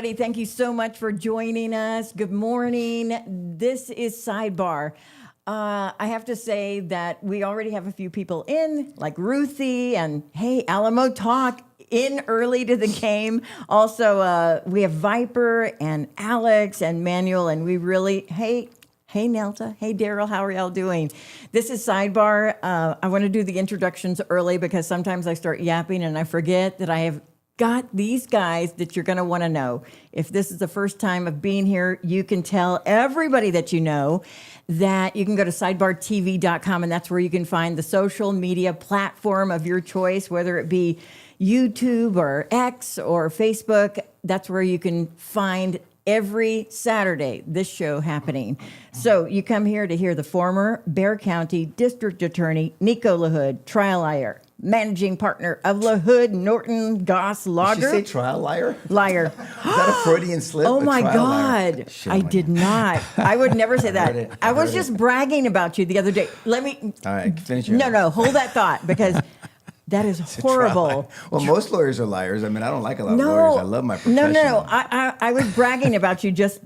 everybody. Thank you so much for joining us. Good morning. This is Sidebar. I have to say that we already have a few people in, like Ruthie and, hey, Alamo Talk in early to the game. Also, we have Viper and Alex and Manuel, and we really, hey, Nelta. Hey, Daryl. How are y'all doing? This is Sidebar. I want to do the introductions early because sometimes I start yapping and I forget that I have got these guys that you're going to want to know. If this is the first time of being here, you can tell everybody that you know that you can go to sidebartv.com, and that's where you can find the social media platform of your choice, whether it be YouTube or X or Facebook. That's where you can find every Saturday this show happening. So you come here to hear the former Bexar County District Attorney Nico LaHood, trial liar, managing partner of LaHood, Norton, Goss, Lager. Did you say trial liar? Liar. Is that a Freudian slip? Oh A my trial liar? God. Shit, I did not. I would never say that. I was just bragging about you the other day. Let me. All right, finish your No, hold that thought because that is horrible. Well, most lawyers are liars. I mean, I don't like a lot of lawyers. I love my profession. No. I was bragging about you just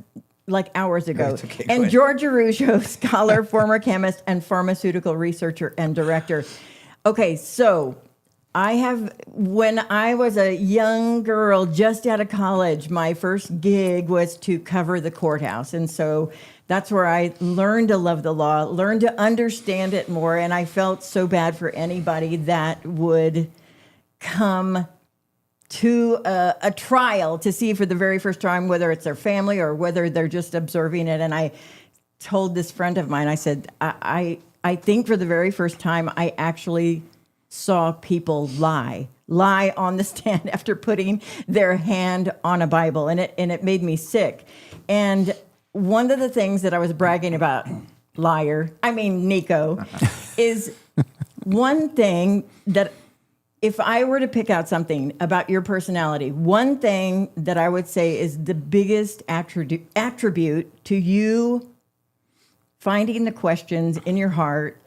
like hours ago. It's okay, And George Araujo, scholar, former chemist, and pharmaceutical researcher and director. Okay, so when I was a young girl just out of college, my first gig was to cover the courthouse. And so that's where I learned to love the law, learned to understand it more. And I felt so bad for anybody that would come to a trial to see for the very first time, whether it's their family or whether they're just observing it. And I told this friend of mine, I said, I think for the very first time, I actually saw people lie on the stand after putting their hand on a Bible, and it made me sick. And one of the things that I was bragging about, Nico, is one thing that if I were to pick out something about your personality, one thing that I would say is the biggest attribute to you finding the questions in your heart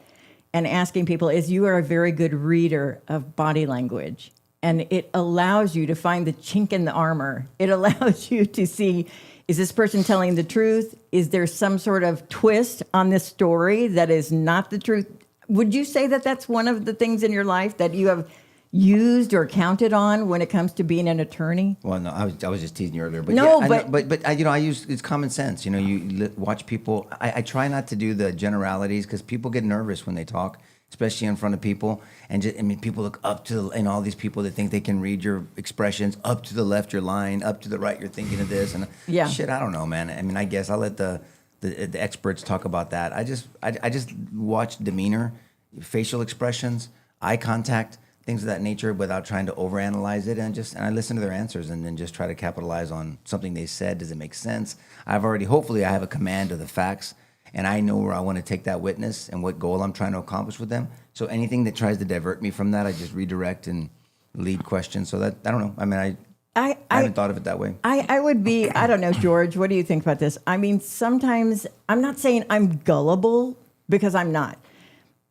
and asking people is you are a very good reader of body language. And it allows you to find the chink in the armor. It allows you to see, is this person telling the truth? Is there some sort of twist on this story that is not the truth? Would you say that that's one of the things in your life that you have used or counted on when it comes to being an attorney? Well, no, I was just teasing you earlier. But no, yeah, but I use it's common sense. You know, you watch people. I try not to do the generalities because people get nervous when they talk, especially in front of people. And people look up to and all these people that think they can read your expressions. Up to the left, you're lying. Up to the right, you're thinking of this. And shit, I don't know, man. I mean, I guess I'll let the experts talk about that. I just watch demeanor, facial expressions, eye contact, things of that nature without trying to overanalyze it, and I listen to their answers and then just try to capitalize on something they said. Does it make sense? Hopefully I have a command of the facts and I know where I want to take that witness and what goal I'm trying to accomplish with them. So anything that tries to divert me from that, I just redirect and lead questions. So that, I don't know. I mean, I haven't thought of it that way. I would be, I don't know, George, what do you think about this? I mean, sometimes, I'm not saying I'm gullible because I'm not,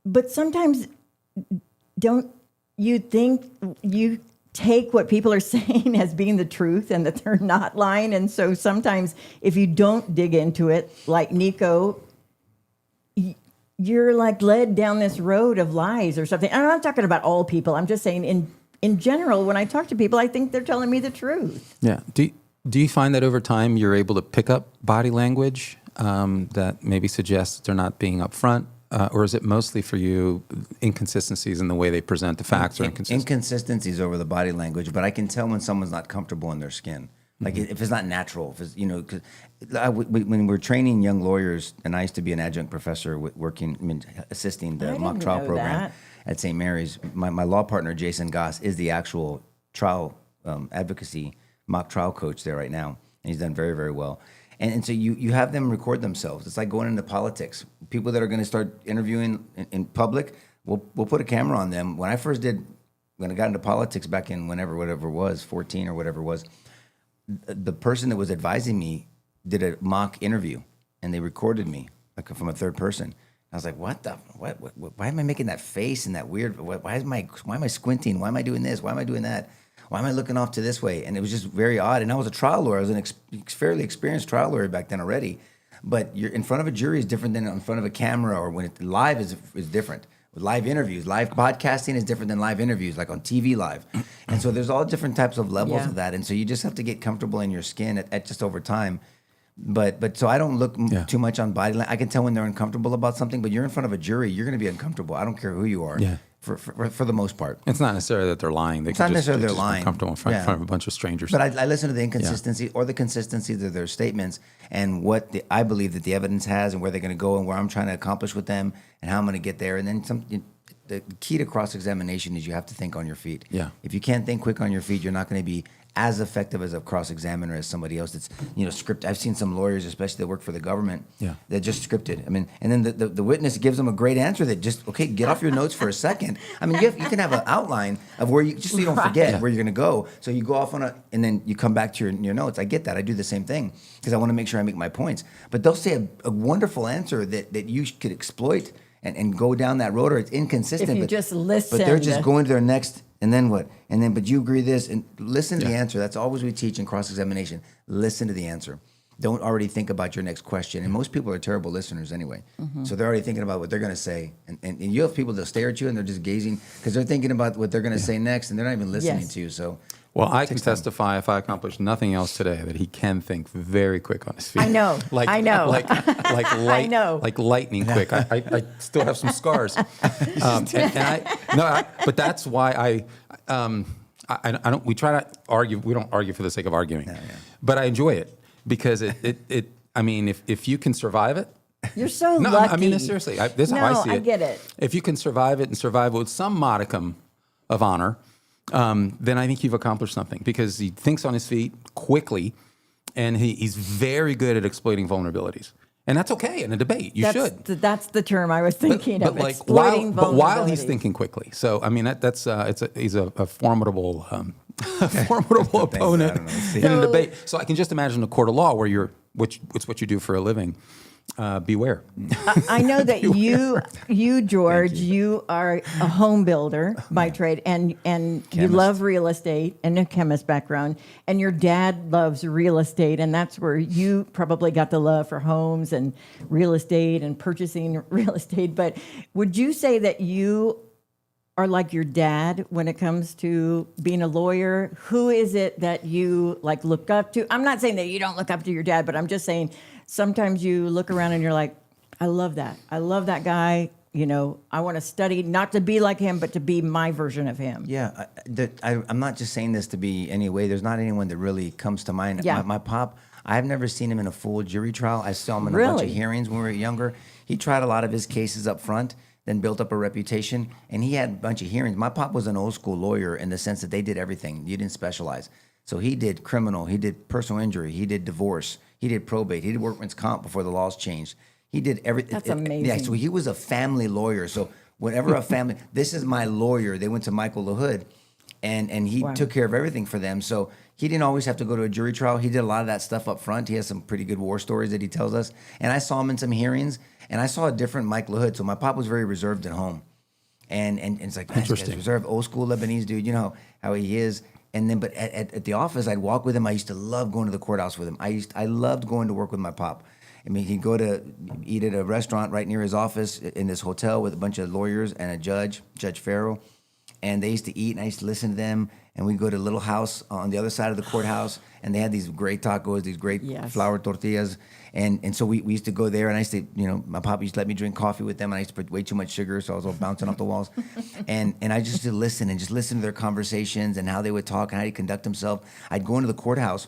but sometimes don't you think you take what people are saying as being the truth and that they're not lying? And so sometimes if you don't dig into it, like Nico, you're like led down this road of lies or something. And I'm not talking about all people. I'm just saying in general, when I talk to people, I think they're telling me the truth. Yeah. Do you find that over time you're able to pick up body language that maybe suggests they're not being upfront? Or is it mostly for you inconsistencies in the way they present the facts or inconsistencies over the body language? But I can tell when someone's not comfortable in their skin. Like if it's not natural, if it's, cause when we're training young lawyers, and I used to be an adjunct professor assisting the mock trial program at St. Mary's. My law partner, Jason Goss, is the actual trial advocacy mock trial coach there right now. And he's done very, very well. And so you have them record themselves. It's like going into politics. People that are going to start interviewing in public, we'll put a camera on them. When I got into politics back in whatever it was, 14 or whatever it was, the person that was advising me did a mock interview, and they recorded me like from a third person. I was like, what? Why am I making that face and that weird? Why am I squinting? Why am I doing this? Why am I doing that? why am I looking off to this way? And it was just very odd. And I was a trial lawyer. I was an fairly experienced trial lawyer back then already. But you're in front of a jury is different than in front of a camera, or when it's live is different. With live interviews, live podcasting is different than live interviews, like on TV live. And so there's all different types of levels of that. And so you just have to get comfortable in your skin at just over time. But so I don't look too much on body language. I can tell when they're uncomfortable about something, but you're in front of a jury, you're going to be uncomfortable. I don't care who you are. Yeah. For the most part. It's not necessarily that they're lying. It's not necessarily they're lying. Comfortable in front of a bunch of strangers. But I listen to the inconsistency or the consistency of their statements and what I believe that the evidence has and where they're going to go and where I'm trying to accomplish with them and how I'm going to get there. And then the key to cross-examination is you have to think on your feet. Yeah. If you can't think quick on your feet, you're not going to be as effective as a cross-examiner as somebody else that's, scripted. I've seen some lawyers, especially that work for the government, that just scripted. I mean, and then the witness gives them a great answer that just, okay, get off your notes for a second. I mean, you can have an outline of where just so you don't forget where you're going to go. So you go off on and then you come back to your notes. I get that. I do the same thing because I want to make sure I make my points. But they'll say a wonderful answer that you could exploit and go down that road, or it's inconsistent. If you just listen. But they're just going to their next, and then what? And then, but you agree this, and listen to the answer. That's always we teach in cross-examination. Listen to the answer. Don't already think about your next question. And most people are terrible listeners anyway. So they're already thinking about what they're going to say. And you have people that stare at you and they're just gazing because they're thinking about what they're going to say next, and they're not even listening to you. So. Well, I can testify, if I accomplish nothing else today, that he can think very quick on his feet. I know. I know. I know. Like lightning quick. I still have some scars. But that's why I don't. We try to argue. We don't argue for the sake of arguing. But I enjoy it because it. I mean, if you can survive it. You're so lucky. I mean, seriously. This is how I see it. I get it. If you can survive it and survive it with some modicum of honor, then I think you've accomplished something because he thinks on his feet quickly, and he's very good at exploiting vulnerabilities. And that's okay in a debate. You should. That's the term I was thinking of. Like exploiting while he's thinking quickly. So I mean he's a formidable opponent in a debate. So I can just imagine a court of law where it's what you do for a living. Beware. I know that you George, you are a home builder by trade, and you love real estate and a chemist background, and your dad loves real estate, and that's where you probably got the love for homes and real estate and purchasing real estate. But would you say that you are like your dad when it comes to being a lawyer? Who is it that you look up to? I'm not saying that you don't look up to your dad, but I'm just saying sometimes you look around and you're like, I love that. I love that guy. I want to study, not to be like him, but to be my version of him. Yeah, I'm not just saying this to be any way. There's not anyone that really comes to mind. Yeah. My pop, I've never seen him in a full jury trial. I saw him in a bunch of hearings when we were younger. He tried a lot of his cases up front, then built up a reputation, and he had a bunch of hearings. My pop was an old school lawyer in the sense that they did everything. You didn't specialize. So he did criminal, he did personal injury, he did divorce, he did probate, he did workman's comp before the laws changed. He did everything. That's amazing. Yeah, so he was a family lawyer. So whenever a family, this is my lawyer, they went to Michael LaHood, and he took care of everything for them. So he didn't always have to go to a jury trial. He did a lot of that stuff up front. He has some pretty good war stories that he tells us. And I saw him in some hearings, and I saw a different Mike LaHood. So my pop was very reserved at home. And it's like, man, this guy's reserved, old school Lebanese dude, you know how he is. And then, but at the office, I'd walk with him. I used to love going to the courthouse with him. I loved going to work with my pop. I mean, he'd go to eat at a restaurant right near his office in this hotel with a bunch of lawyers and a judge, Judge Farrell. And they used to eat, and I used to listen to them. And we'd go to a little house on the other side of the courthouse, and they had these great tacos, these great flour tortillas. And so we used to go there, and I used to, my papa used to let me drink coffee with them, and I used to put way too much sugar, so I was all bouncing off the walls. And I just used to listen to their conversations and how they would talk and how they conduct themselves. I'd go into the courthouse,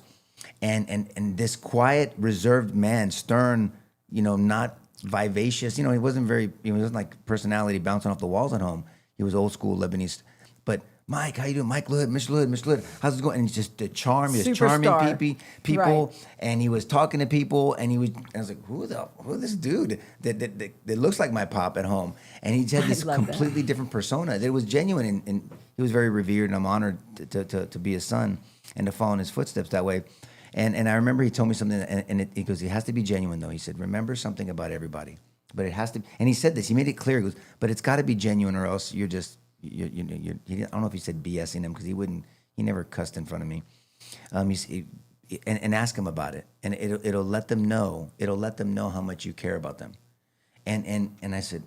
and this quiet, reserved man, stern, not vivacious. He wasn't he wasn't like personality bouncing off the walls at home. He was old school Lebanese. But Mike, how you doing? Mike LaHood, Mr. LaHood, how's it going? And he's just the charm, he was charming people, right. And he was talking to people, and I was like, who this dude that looks like my pop at home? And he had this completely different persona. It was genuine, and he was very revered, and I'm honored to be his son and to follow in his footsteps that way. And I remember he told me something, and he goes, it has to be genuine though. He said, remember something about everybody, but it has to. And he said this. He made it clear. He goes, but it's got to be genuine, or else you're just. I don't know if he said BSing him because he He never cussed in front of me. And ask him about it, and it'll let them know. It'll let them know how much you care about them. And I said,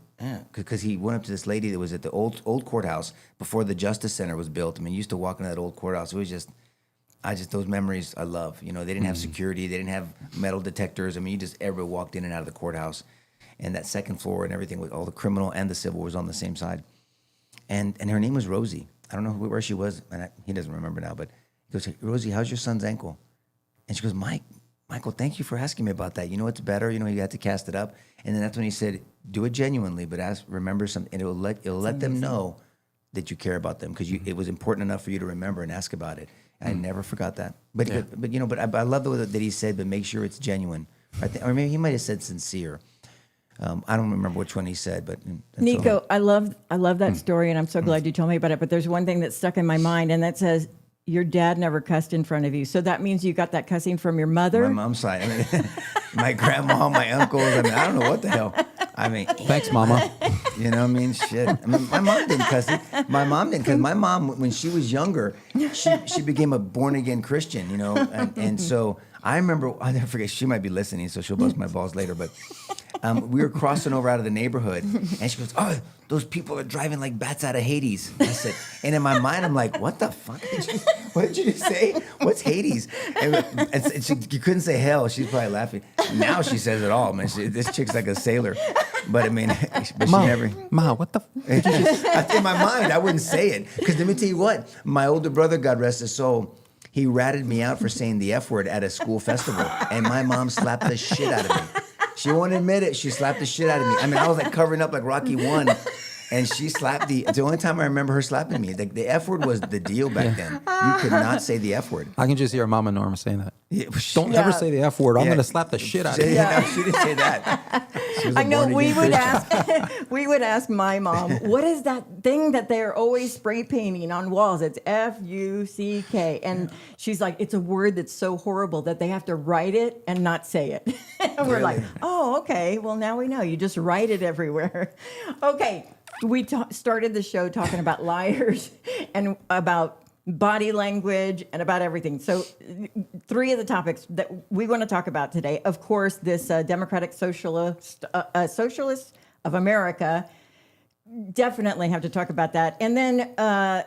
because he went up to this lady that was at the old courthouse before the Justice Center was built. I mean, you used to walk into that old courthouse. It was just, those memories I love. You know, they didn't have security. They didn't have metal detectors. I mean, everybody walked in and out of the courthouse. And that second floor and everything, with all the criminal and the civil, was on the same side. And her name was Rosie. I don't know where she was. And he doesn't remember now. But he goes, hey, Rosie, how's your son's ankle? And she goes, Michael, thank you for asking me about that. You know, it's better. You know, you had to cast it up. And then that's when he said, do it genuinely, but remember something. And it'll let them know that you care about them, because it was important enough for you to remember and ask about it. I never forgot that. But I love the way that he said, but make sure it's genuine. Or maybe he might have said sincere. I don't remember which one he said, but Nico, I love that story, and I'm so glad you told me about it. But there's one thing that stuck in my mind, and that says, your dad never cussed in front of you. So that means you got that cussing from your mother? My mom's side. I mean, my grandma, my uncles. I mean, I don't know what the hell. I mean, thanks, Mama. You know what I mean? Shit. I mean, my mom didn't cuss it. My mom didn't, because my mom, when she was younger, she became a born-again Christian, you know? And so I remember, I'll never forget, she might be listening, so she'll bust my balls later, but we were crossing over out of the neighborhood, and she goes, oh, those people are driving like bats out of Hades. I said, and in my mind, I'm like, what the fuck what did you just say? What's Hades? And you couldn't say hell. She's probably laughing. Now she says it all. Man, this chick's like a sailor. But I mean, but she never. Ma, what the? In my mind, I wouldn't say it, because let me tell you what, my older brother, God rest his soul, he ratted me out for saying the F word at a school festival, and my mom slapped the shit out of me. She won't admit it. She slapped the shit out of me. I mean, I was like covering up like Rocky 1, and she slapped it's the only time I remember her slapping me. The F word was the deal back then. You could not say the F word. I can just hear Mama Norma saying that. Yeah. Don't ever say the F word. I'm going to slap the shit out of you. No, she didn't say that. She was a I know we would born-again we would ask my mom, what is that thing that they're always spray painting on walls? It's F-U-C-K. And she's like, it's a word that's so horrible that they have to write it and not say it. And we're like, oh, okay. Well, now we know. You just write it everywhere. Okay. We started the show talking about liars and about body language and about everything. So 3 of the topics that we want to talk about today, of course, this Democratic Socialist of America, definitely have to talk about that. And then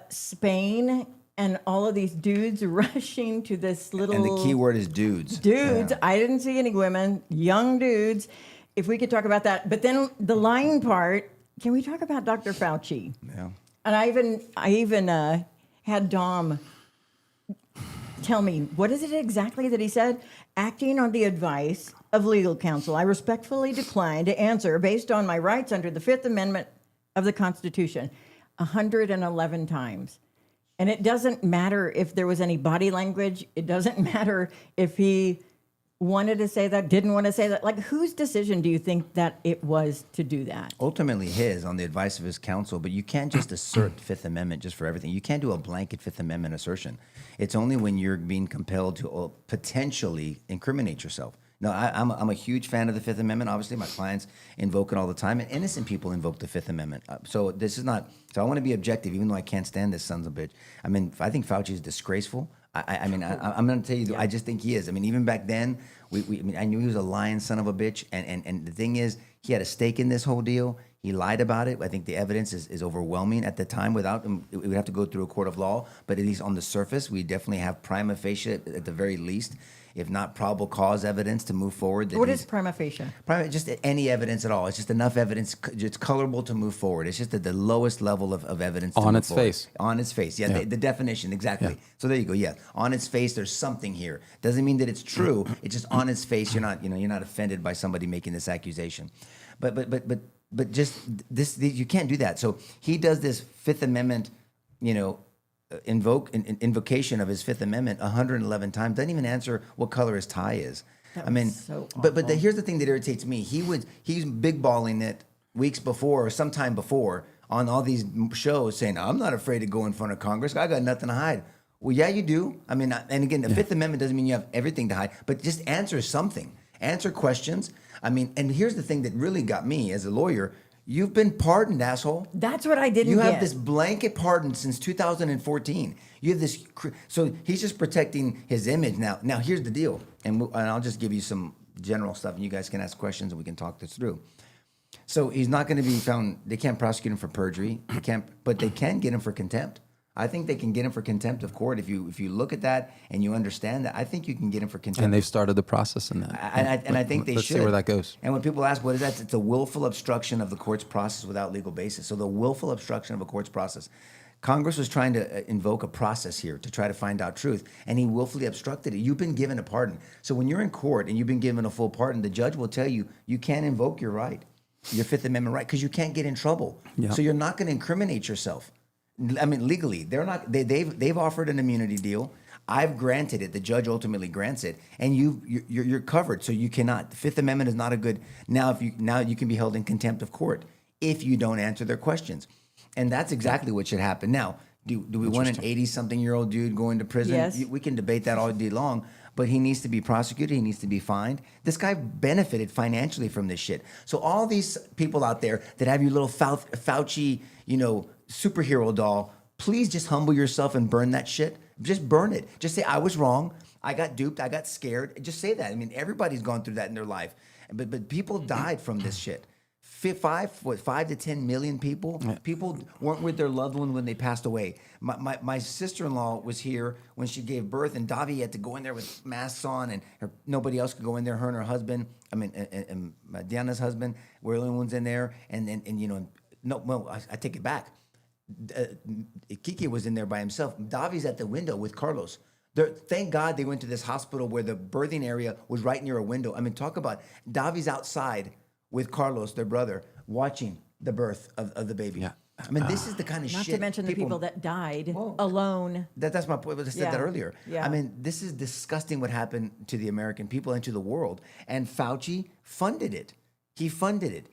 Spain and all of these dudes rushing to this little... And the key word is dudes. Dudes. Yeah. I didn't see any women, young dudes. If we could talk about that. But then the lying part, can we talk about Dr. Fauci? Yeah. And I even had Dom tell me, what is it exactly that he said? Acting on the advice of legal counsel, I respectfully decline to answer based on my rights under the Fifth Amendment of the Constitution 111 times. And it doesn't matter if there was any body language. It doesn't matter if he wanted to say that, didn't want to say that. Like, whose decision do you think that it was to do that? Ultimately his, on the advice of his counsel, but you can't just assert Fifth Amendment just for everything. You can't do a blanket Fifth Amendment assertion. It's only when you're being compelled to potentially incriminate yourself. No, I'm a huge fan of the Fifth Amendment. Obviously, my clients invoke it all the time, and innocent people invoke the Fifth Amendment. So this is not. So I want to be objective, even though I can't stand this sons of a bitch. I mean, I think Fauci is disgraceful. I'm going to tell you, I just think he is. I mean, even back then, I knew he was a lying son of a bitch. And the thing is, he had a stake in this whole deal. He lied about it. I think the evidence is overwhelming at the time. Without him, it would have to go through a court of law. But at least on the surface, we definitely have prima facie, at the very least, if not probable cause evidence to move forward. What is prima facie? Just any evidence at all. It's just enough evidence. It's colorable to move forward. It's just at the lowest level of evidence. On its face. On its face. Yeah, the definition, exactly. Yeah. So there you go. Yeah, on its face, there's something here. Doesn't mean that it's true. It's just on its face. You're not offended by somebody making this accusation. But just this, you can't do that. So he does this Fifth Amendment, invocation of his Fifth Amendment 111 times. Doesn't even answer what color his tie is. So but here's the thing that irritates me. He's big balling it weeks before or sometime before on all these shows, saying, "I'm not afraid to go in front of Congress. I got nothing to hide." Well, yeah, you do. I mean, and again, the Fifth Amendment doesn't mean you have everything to hide, but just answer something. Answer questions. I mean, and here's the thing that really got me as a lawyer. You've been pardoned, asshole. That's what I didn't You have get. this blanket pardon since 2014. You have this, so he's just protecting his image now. Now here's the deal, and I'll just give you some general stuff, and you guys can ask questions, and we can talk this through. So he's not going to be found. They can't prosecute him for perjury. They can't, but they can get him for contempt. I think they can get him for contempt of court if you look at that and you understand that. I think you can get him for contempt. And they've started the process in that. And I think they Let's should. see where that goes. And when people ask, what is that? It's a willful obstruction of the court's process without legal basis. So the willful obstruction of a court's process. Congress was trying to invoke a process here to try to find out truth, and he willfully obstructed it. You've been given a pardon. So when you're in court and you've been given a full pardon, the judge will tell you, you can't invoke your right, your Fifth Amendment right, because you can't get in trouble. Yeah. So you're not going to incriminate yourself. I mean, legally, they're not. They've offered an immunity deal. I've granted it. The judge ultimately grants it, and you're covered. So you cannot. The Fifth Amendment is not a good. Now you can be held in contempt of court if you don't answer their questions, and that's exactly what should happen. Now, do we want an 80-something-year-old dude going to prison? Yes. We can debate that all day long. But he needs to be prosecuted. He needs to be fined. This guy benefited financially from this shit. So all these people out there that have your little Fauci, superhero doll, please just humble yourself and burn that shit. Just burn it. Just say, I was wrong. I got duped. I got scared. Just say that. I mean, everybody's gone through that in their life. But people died from this shit. 5 to 10 million people. People weren't with their loved one when they passed away. My sister-in-law was here when she gave birth, and Davi had to go in there with masks on, and nobody else could go in there. Her and her husband, and Diana's husband, were the only ones in there. I take it back. Kiki was in there by himself. Davi's at the window with Carlos. Thank God they went to this hospital where the birthing area was right near a window. I mean, talk about Davi's outside with Carlos, their brother, watching the birth of the baby. Yeah. I mean, this is the kind of Not shit. to mention the people that died alone. That's my point. I said that earlier. Yeah. I mean, this is disgusting what happened to the American people and to the world. And Fauci funded it. He funded it.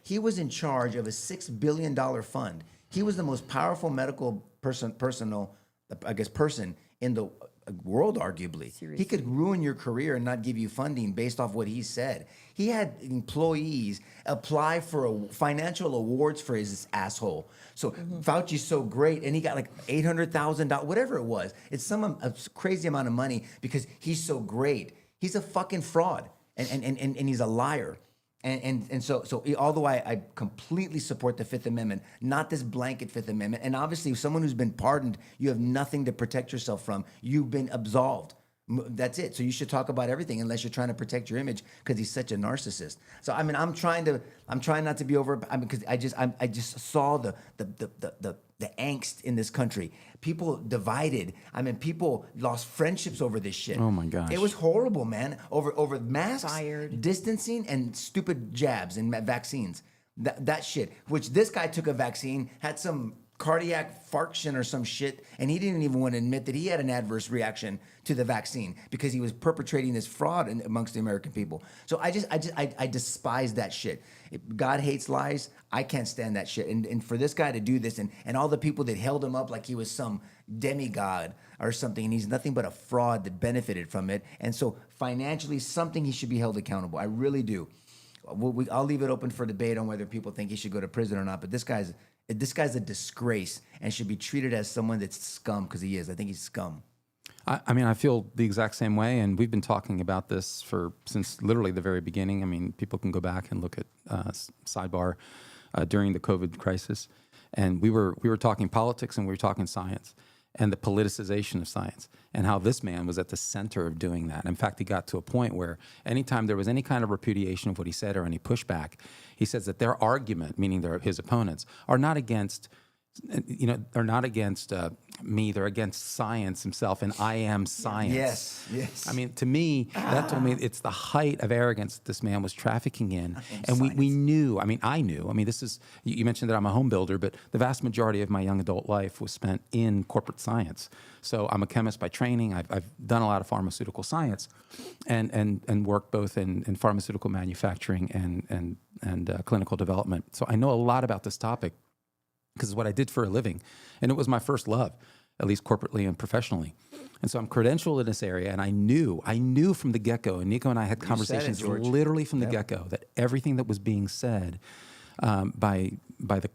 He was in charge of a $6 billion fund. He was the most powerful medical person in the world, arguably. Seriously. He could ruin your career and not give you funding based off what he said. He had employees apply for financial awards for his asshole. So Fauci's so great, and he got like $800,000, whatever it was. It's a crazy amount of money because he's so great. He's a fucking fraud, and he's a liar. And so although I completely support the Fifth Amendment, not this blanket Fifth Amendment, and obviously someone who's been pardoned, you have nothing to protect yourself from. You've been absolved. That's it. So you should talk about everything unless you're trying to protect your image because he's such a narcissist. So I mean, I'm trying not to be over. I mean, because I just saw the angst in this country. People divided. I mean, people lost friendships over this shit. Oh my gosh. It was horrible, man. Over masks, Fired. distancing, and stupid jabs and vaccines. That shit. Which this guy took a vaccine, had some cardiac farction or some shit, and he didn't even want to admit that he had an adverse reaction to the vaccine because he was perpetrating this fraud amongst the American people. So I despise that shit. God hates lies. I can't stand that shit. And for this guy to do this, and all the people that held him up like he was some demigod or something, and he's nothing but a fraud that benefited from it. And so financially, something he should be held accountable. I really do. I'll leave it open for debate on whether people think he should go to prison or not. But this guy's a disgrace and should be treated as someone that's scum, because he is. I think he's scum. I mean, I feel the exact same way, and we've been talking about this since literally the very beginning. I mean, people can go back and look at Sidebar during the COVID crisis, and we were talking politics and we were talking science and the politicization of science and how this man was at the center of doing that. In fact, he got to a point where anytime there was any kind of repudiation of what he said or any pushback, he says that their argument, meaning his opponents, are not against me, they're against science himself, and I am science. Yes. I mean, to me, that told me it's the height of arrogance that this man was trafficking in. And we knew, I knew, this is, you mentioned that I'm a home builder, but the vast majority of my young adult life was spent in corporate science. So I'm a chemist by training. I've done a lot of pharmaceutical science and worked both in pharmaceutical manufacturing and clinical development. So I know a lot about this topic, because it's what I did for a living. And it was my first love, at least corporately and professionally. And so I'm credentialed in this area, and I knew from the get-go, and Nico and I had conversations literally from the get-go, that everything that was being said by the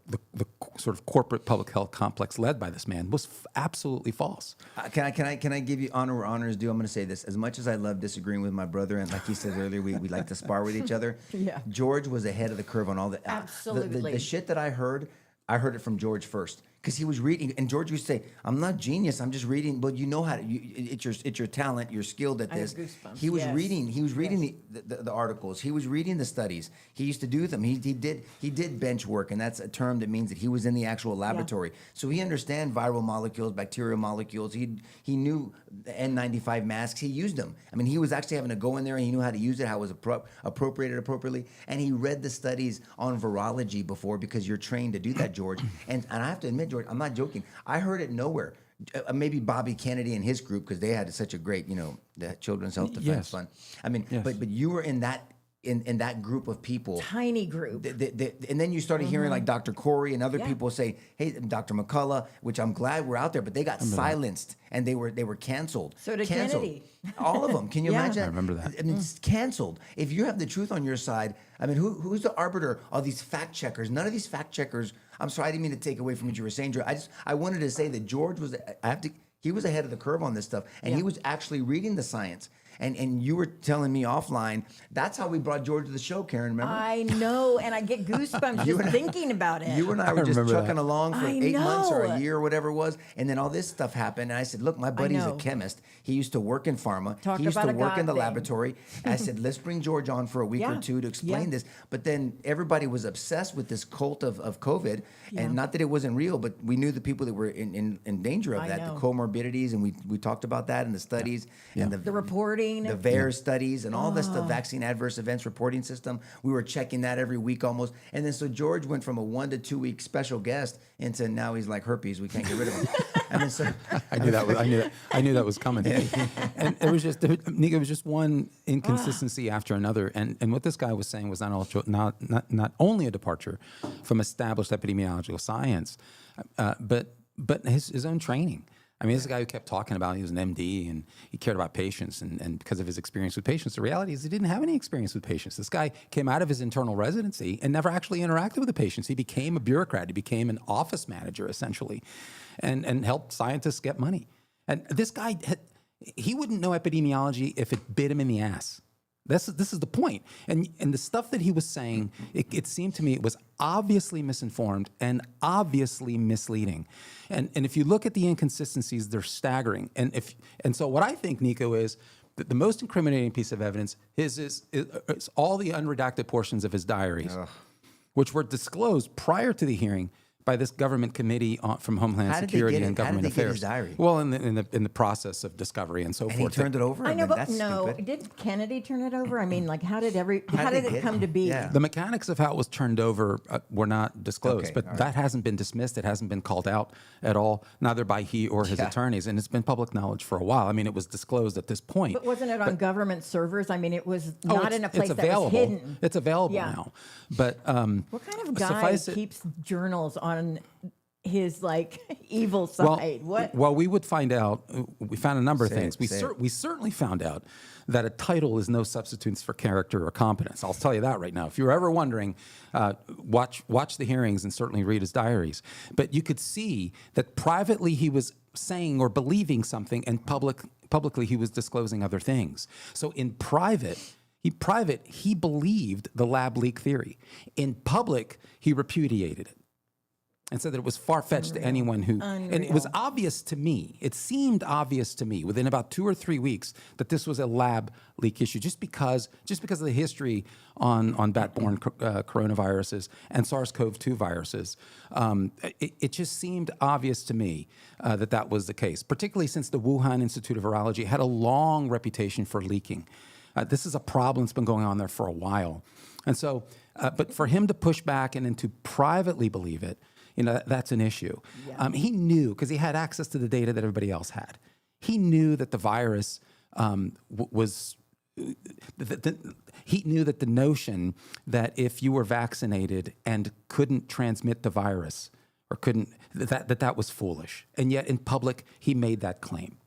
sort of corporate public health complex led by this man was absolutely false. Can I give you honor where honor is due? I'm going to say this. As much as I love disagreeing with my brother, and like he said earlier, we like to spar with each other. Yeah. George was ahead of the curve on all the Absolutely. the shit that I heard it from George first. Because he was reading, and George used to say, "I'm not genius. I'm just reading." But you know how to. It's your talent. You're skilled at I have this. goosebumps. He was Yes. reading. He was reading the articles. He was reading the studies. He used to do them. He did bench work, and that's a term that means that he was in the actual laboratory. So he understands viral molecules, bacterial molecules. He knew the N95 masks. He used them. I mean, he was actually having to go in there, and he knew how to use it, how it was appropriated appropriately, and he read the studies on virology before because you're trained to do that, George. And I have to admit, George, I'm not joking. I heard it nowhere. Maybe Bobby Kennedy and his group, because they had such a great, the Children's Health Defense Yes. Fund. I mean, Yes. but you were in that that group of people. Tiny group. And then you started hearing like Dr. Corey and other Yeah. people say, "Hey, Dr. McCullough," which I'm glad we're out there, but they got silenced and they were canceled. So did Canceled. Kennedy. All of them. Can you Yeah. imagine? I remember that. I mean, it's canceled. If you have the truth on your side, I mean, who's the arbiter of these fact checkers? None of these fact checkers. I'm sorry, I didn't mean to take away from what you were saying, George. I wanted to say that George was. He was ahead of the curve on this stuff, and he was actually reading the science. And you were telling me offline, that's how we brought George to the show, Karen, remember? I know, and I get goosebumps You just and I- thinking about it. You and I were just remember trucking that. along for I 8 months or a know. year or whatever it was. And then all this stuff happened. And I said, look, my buddy's a know. chemist. He used to work in pharma. Talk he used to about a work in God the thing. laboratory. I said, let's bring George on for a week Yeah. or two to explain Yeah. this. But then everybody was obsessed with this cult of COVID. Yeah. And not that it wasn't real, but we knew the people that were in danger of I that, know. the comorbidities. And we talked about that in the studies and The reporting. the VAERS studies and all this stuff, vaccine adverse events reporting system. We were checking that every week almost. And then so George went from a 1 to 2 week special guest into now he's like herpes. We can't get rid of him. I mean, so I knew that was coming. And it was just, Nico, it was just one inconsistency after another. And what this guy was saying was not only a departure from established epidemiological science, but his own training. I mean, this is a guy who kept talking about he was an MD and he cared about patients and because of his experience with patients. The reality is he didn't have any experience with patients. This guy came out of his internal residency and never actually interacted with the patients. He became a bureaucrat. He became an office manager, essentially, and helped scientists get money. And this guy, he wouldn't know epidemiology if it bit him in the ass. This is the point. And the stuff that he was saying, it seemed to me it was obviously misinformed and obviously misleading. And if you look at the inconsistencies, they're staggering. And so what I think, Nico, is that the most incriminating piece of evidence is all the unredacted portions of his diaries, which were disclosed prior to the hearing by this government committee from Homeland How did they Security get it? and How did Government they get Affairs. his diary? Well, in the process of discovery and so and forth. he turned it over. I know, mean, but that's no. stupid. Did Kennedy turn it over? I mean, like, how did How it did they come get to be? Yeah. The mechanics of how it was turned over were not disclosed, Okay, but all right. that hasn't been dismissed. It hasn't been called out at all, neither by he or his Yeah. attorneys, and it's been public knowledge for a while. I mean, it was disclosed at this point. But wasn't it on government servers? I mean, it was Oh, not it's- in a place it's that was available. hidden. It's available Yeah. now. But What kind of guy suffice it- keeps journals on his evil side? Well, we would find out. We found a number of Say things. it, say it. We certainly found out that a title is no substitute for character or competence. I'll tell you that right now. If you're ever wondering, watch the hearings and certainly read his diaries. But you could see that privately he was saying or believing something, and publicly he was disclosing other things. So in private, he believed the lab leak theory. In public, he repudiated it and said that it was far-fetched to anyone who, and it was obvious to me, it seemed obvious to me within about 2 or 3 weeks that this was a lab leak issue, just because of the history on bat-borne coronaviruses and SARS-CoV-2 viruses. It just seemed obvious to me that was the case, particularly since the Wuhan Institute of Virology had a long reputation for leaking. This is a problem that's been going on there for a while. And so, but for him to push back and then to privately believe it, that's an issue. Yeah. He knew, because he had access to the data that everybody else had. He knew that the virus was. He knew that the notion that if you were vaccinated and couldn't transmit the virus or couldn't, that was foolish. And yet in public, he made that claim.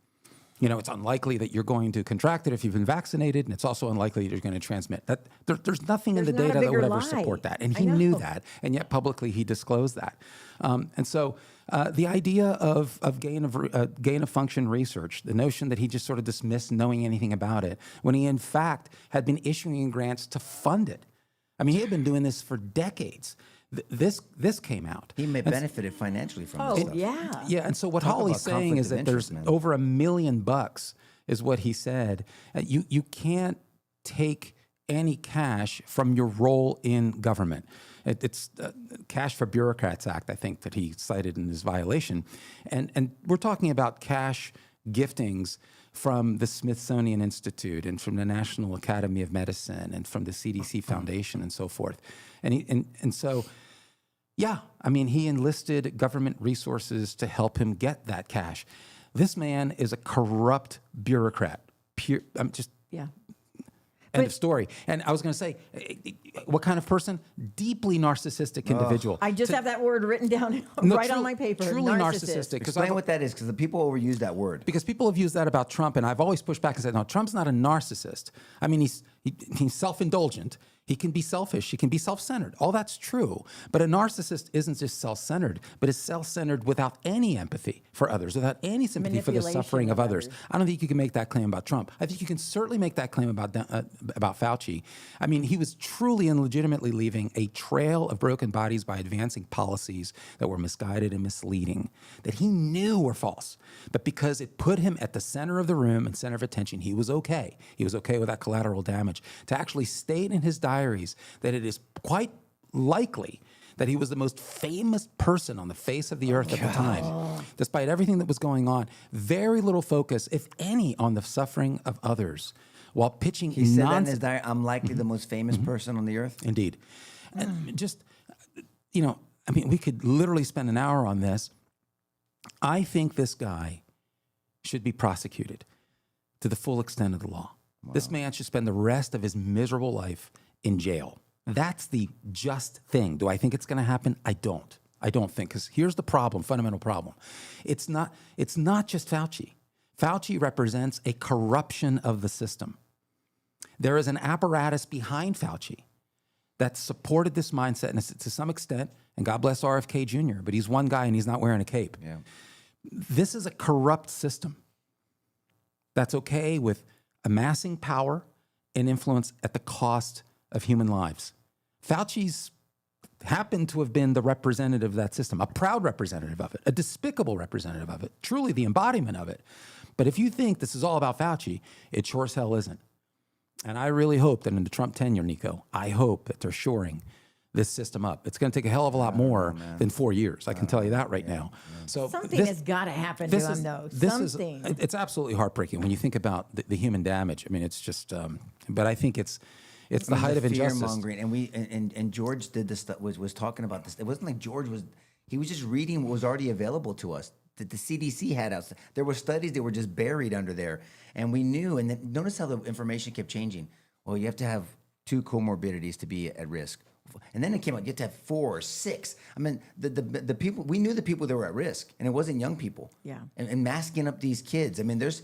It's unlikely that you're going to contract it if you've been vaccinated, and it's also unlikely that you're going to transmit. There's nothing in the There's not a data that would bigger ever lie. support that, and I he knew know. that, and yet publicly he disclosed that. And so the idea of gain of function research, the notion that he just sort of dismissed knowing anything about it, when he in fact had been issuing grants to fund it. I mean, he had been doing this for decades. This came out. He may benefited financially from this stuff. yeah. Yeah, and so what Talk Hawley's about saying is conflict that of there's interest, man. over $1 million is what he said. You can't take any cash from your role in government. It's Cash for Bureaucrats Act, I think, that he cited in his violation. And we're talking about cash giftings from the Smithsonian Institute and from the National Academy of Medicine and from the CDC Foundation and so forth. And so, yeah, I mean, he enlisted government resources to help him get that cash. This man is a corrupt bureaucrat. I'm just Yeah. end of story. And I was going to say, what kind of person? Deeply narcissistic individual. I just have that word written down right on my paper. Truly narcissistic. Explain what that is, because the people overuse that word. Because people have used that about Trump, and I've always pushed back and said, no, Trump's not a narcissist. I mean, he's self-indulgent. He can be selfish. He can be self-centered. All that's true. But a narcissist isn't just self-centered, but is self-centered without any empathy for others, without any sympathy for the Manipulation suffering of of others. others. I don't think you can make that claim about Trump. I think you can certainly make that claim about Fauci. I mean, he was truly and legitimately leaving a trail of broken bodies by advancing policies that were misguided and misleading, that he knew were false. But because it put him at the center of the room and center of attention, he was okay. He was okay with that collateral damage. To actually state in his diaries that it is quite likely that he was the most famous person on the face of the earth at the time, despite everything that was going on. Very little focus, if any, on the suffering of others, while pitching He said that in nonsense. his diary, I'm likely the most famous person on the earth. Indeed. And just, I mean, we could literally spend an hour on this. I think this guy should be prosecuted to the full extent of the law. Wow. This man should spend the rest of his miserable life in jail. That's the just thing. Do I think it's going to happen? I don't think, because here's the problem, fundamental problem. It's not just Fauci. Fauci represents a corruption of the system. There is an apparatus behind Fauci that supported this mindset, and to some extent, and God bless RFK Jr., but he's one guy and he's not wearing a cape. Yeah. This is a corrupt system that's okay with amassing power and influence at the cost of human lives. Fauci's happened to have been the representative of that system, a proud representative of it, a despicable representative of it, truly the embodiment of it. But if you think this is all about Fauci, it sure as hell isn't. And I really hope that in the Trump tenure, Nico, I hope that they're shoring this system up. It's going to take a hell of a lot more than 4 years. I can tell you that right now. So Something has got to happen to him, though. Something. It's absolutely heartbreaking when you think about the human damage. I mean, it's just, but I think it's the height of injustice. Fear-mongering. And George did this stuff, was talking about this. It wasn't like George was just reading what was already available to us, that the CDC had out. There were studies that were just buried under there. And we knew, and then notice how the information kept changing. Well, you have to have 2 comorbidities to be at risk. And then it came out, you have to have 4 or 6. I mean, the people, we knew the people that were at risk, and it wasn't young people. Yeah. And masking up these kids. I mean, there's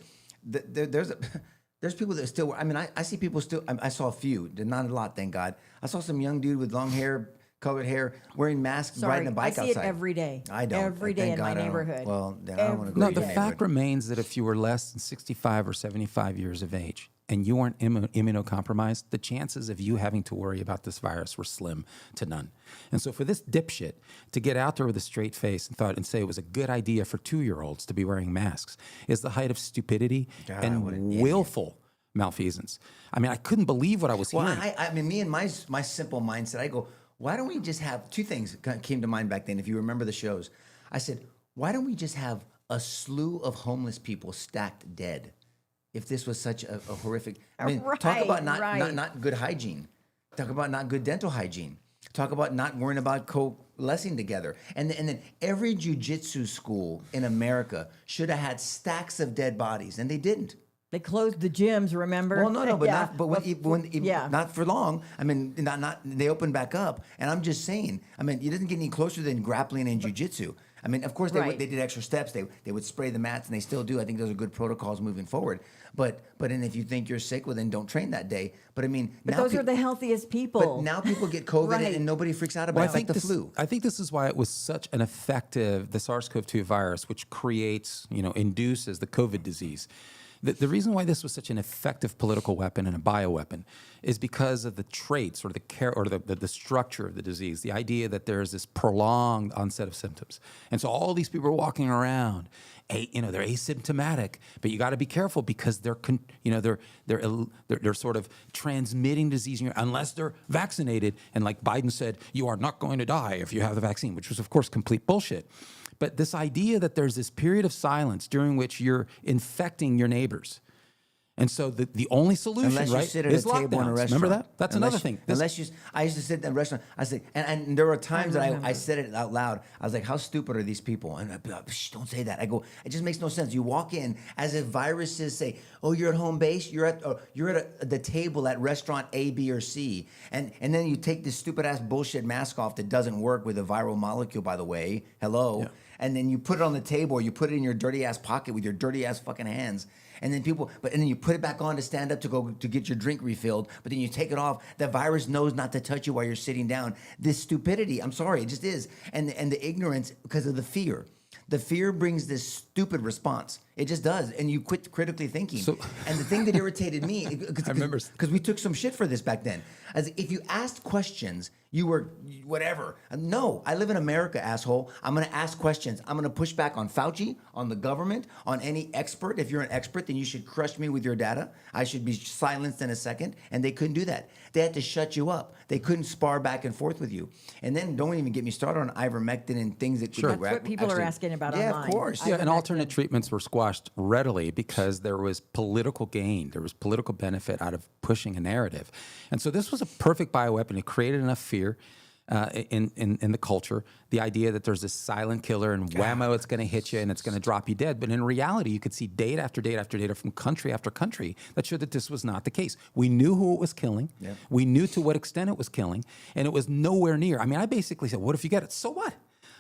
people that still, I mean, I see people still, I saw a few, not a lot, thank God. I saw some young dude with long hair, colored hair, wearing masks, riding a bike outside. I see it every day. I don't. Every day in my God I don't. neighborhood. Well, then I don't want to go No, to the your fact neighborhood. remains that if you were less than 65 or 75 years of age and you weren't immunocompromised, the chances of you having to worry about this virus were slim to none. And so for this dipshit to get out there with a straight face and say it was a good idea for 2-year-olds to be wearing masks is the height of stupidity God, and what an idiot. willful malfeasance. I mean, I couldn't believe what I was Well, hearing. I mean, me and my simple mindset, I go, why don't we just have 2 things came to mind back then, if you remember the shows. I said, why don't we just have a slew of homeless people stacked dead? If this was such a horrific, I mean, talk about not good hygiene. Talk about not good dental hygiene. Talk about not worrying about coalescing together. And then every jiu-jitsu school in America should have had stacks of dead bodies, and they didn't. They closed the gyms, remember? Well, no, but Yeah. not for long. I mean, not they opened back up, and I'm just saying. I mean, it doesn't get any closer than grappling and jiu-jitsu. I mean, of course, Right. they did extra steps. They would spray the mats, and they still do. I think those are good protocols moving forward. But and if you think you're sick, well, then don't train that day. But I mean, But those are the healthiest people. But now people get COVID Right. and nobody freaks out about it. It's like the flu. I think this is why it was such an effective, the SARS-CoV-2 virus, which creates, induces the COVID disease. The reason why this was such an effective political weapon and a bioweapon is because of the traits or the structure of the disease, the idea that there's this prolonged onset of symptoms. And so all these people are walking around, they're asymptomatic, but you got to be careful because they're sort of transmitting disease unless they're vaccinated. And like Biden said, you are not going to die if you have the vaccine, which was of course complete bullshit. But this idea that there's this period of silence during which you're infecting your neighbors. And so the only solution, unless you right, sit at is a table in a lockdowns. restaurant. Remember that? That's another thing. I used to sit in a restaurant. I said, and there were times that I said it out loud. I was like, how stupid are these people? And I'd be like, shh, don't say that. I go, it just makes no sense. You walk in as if viruses say, oh, you're at home base. You're at the table at restaurant A, B, or C. And then you take this stupid ass bullshit mask off that doesn't work with a viral molecule, by the way. Hello. Yeah. And then you put it on the table, or you put it in your dirty ass pocket with your dirty ass fucking hands. And then and then you put it back on to stand up to go to get your drink refilled. But then you take it off. The virus knows not to touch you while you're sitting down. This stupidity, I'm sorry, it just is. And the ignorance because of the fear. The fear brings this stupid response. It just does. And you quit critically thinking. And the thing that irritated me, because we took some shit for this back then, as if you asked questions, you were whatever. No, I live in America, asshole. I'm going to ask questions. I'm going to push back on Fauci, on the government, on any expert. If you're an expert, then you should crush me with your data. I should be silenced in a second. And they couldn't do that. They had to shut you up. They couldn't spar back and forth with you. And then don't even get me started on ivermectin and things that That's what people are asking about online. Yeah, of course. Yeah, and alternate treatments were squashed readily because there was political gain. There was political benefit out of pushing a narrative. And so this was a perfect bioweapon. It created enough fear in the culture, the idea that there's this silent killer and whammo, it's going to hit you and it's going to drop you dead. But in reality, you could see data after data after data from country after country that showed that this was not the case. We knew who it was killing. Yep. We knew to what extent it was killing, and it was nowhere near. I mean, I basically said, what if you get it? So what?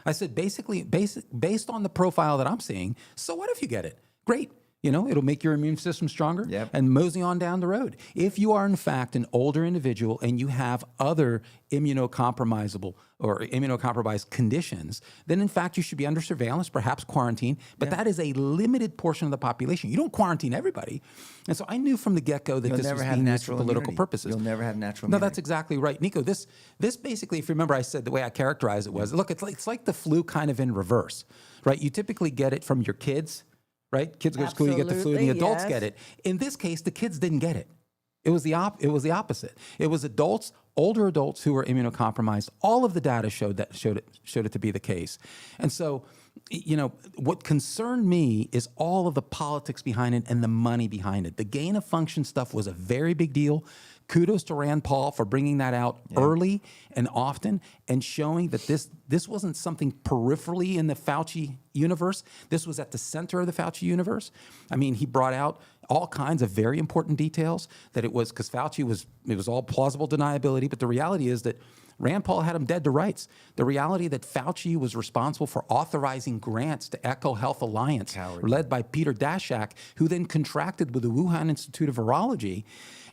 I said, basically, based on the profile that I'm seeing, so what if you get it? Great. It'll make your immune system stronger and mosey on down the road. If you are, in fact, an older individual and you have other immunocompromised conditions, then, in fact, you should be under surveillance, perhaps quarantine. But that is a limited portion of the population. You don't quarantine everybody. And so I knew from the get-go that this was being used for political purposes. You'll never have natural immunity. No, that's exactly right. Nico, this basically, if you remember, I said the way I characterized it was, look, it's like the flu kind of in reverse, right? You typically get it from your kids. Right? Kids go to school, you get the flu, and the adults get it. In this case, the kids didn't get it. It was the opposite. It was adults, older adults who were immunocompromised. All of the data showed it to be the case. And so, what concerned me is all of the politics behind it and the money behind it. The gain of function stuff was a very big deal. Kudos to Rand Paul for bringing that out early and often and showing that this wasn't something peripherally in the Fauci universe. This was at the center of the Fauci universe. I mean, he brought out all kinds of very important details that it was because Fauci it was all plausible deniability. But the reality is that Rand Paul had him dead to rights. The reality that Fauci was responsible for authorizing grants to Echo Health Alliance, led by Peter Daszak, who then contracted with the Wuhan Institute of Virology,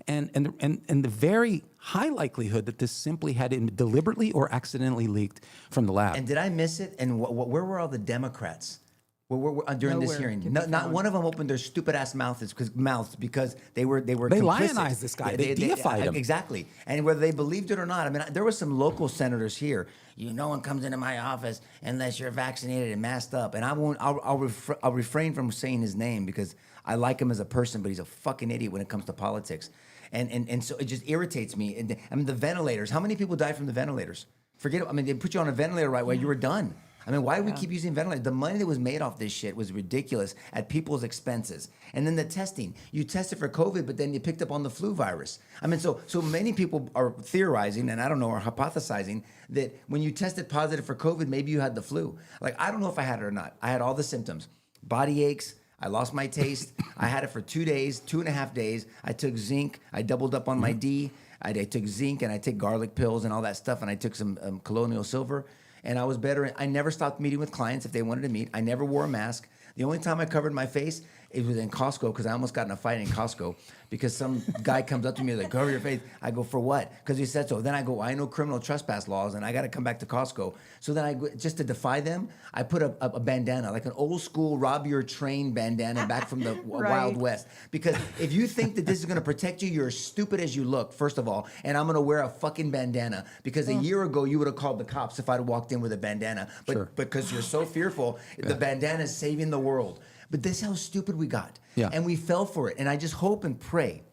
and the very high likelihood that this simply had been deliberately or accidentally leaked from the lab. And did I miss it? And where were all the Democrats? During this hearing, not one of them opened their stupid ass mouths because they complicit. Lionized this guy. They deified him. Exactly. And whether they believed it or not, I mean, there were some local senators here. No one comes into my office unless you're vaccinated and masked up. And I'll refrain from saying his name because I like him as a person, but he's a fucking idiot when it comes to politics. And so it just irritates me. And I mean, the ventilators. How many people died from the ventilators? Forget it. I mean, they put you on a ventilator right while you were done. I mean, why do we keep using ventilators? The money that was made off this shit was ridiculous at people's expenses. And then the testing. You tested for COVID, but then you picked up on the flu virus. I mean, so many people are theorizing, and I don't know, are hypothesizing that when you tested positive for COVID, maybe you had the flu. Like, I don't know if I had it or not. I had all the symptoms. Body aches. I lost my taste. I had it for 2 days, 2.5 days. I took zinc. I doubled up on my D. I took zinc, and I take garlic pills and all that stuff, and I took some colonial silver. and I was better. I never stopped meeting with clients if they wanted to meet. I never wore a mask. The only time I covered my face, it was in Costco, because I almost got in a fight in Costco because some guy comes up to me like, cover your face. I go, for what? Because he said so. Then I go, I know criminal trespass laws and I got to come back to Costco. So then just to defy them, I put a bandana, like an old school rob your train bandana back from the Wild West. Because if you think that this is going to protect you, you're as stupid as you look, first of all. And I'm going to wear a fucking bandana because a year ago you would have called the cops if I'd walked in with a bandana. But because you're so fearful, the bandana is saving the world. But this is how stupid we got. Yeah. And we fell for it. And I just hope and pray,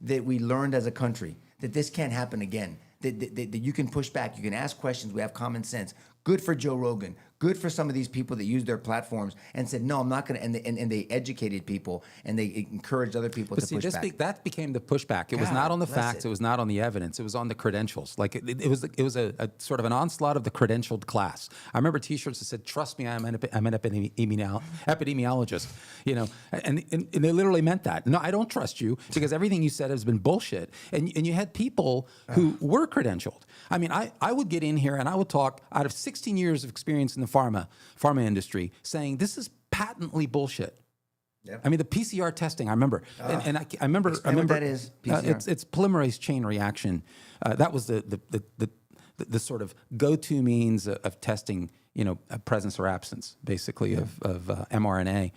that we learned as a country that this can't happen again. That you can push back, you can ask questions, we have common sense. Good for Joe Rogan. Good for some of these people that use their platforms and said, no, I'm not going to, and they educated people and they encouraged other people to push back. That became the pushback. It was not on the facts. It was not on the evidence. It was on the credentials. Like it was a sort of an onslaught of the credentialed class. I remember T-shirts that said, "Trust me, I'm an epidemiologist." You know, and they literally meant that. No, I don't trust you because everything you said has been bullshit. And you had people who were credentialed. I mean, I would get in here and I would talk out of 16 years of experience in the pharma industry, saying this is patently bullshit. Yep. I mean, the PCR testing. I remember, and I remember. What that is. PCR. It's polymerase chain reaction. That was the sort of go-to means of testing. You know, presence or absence, basically, of mRNA.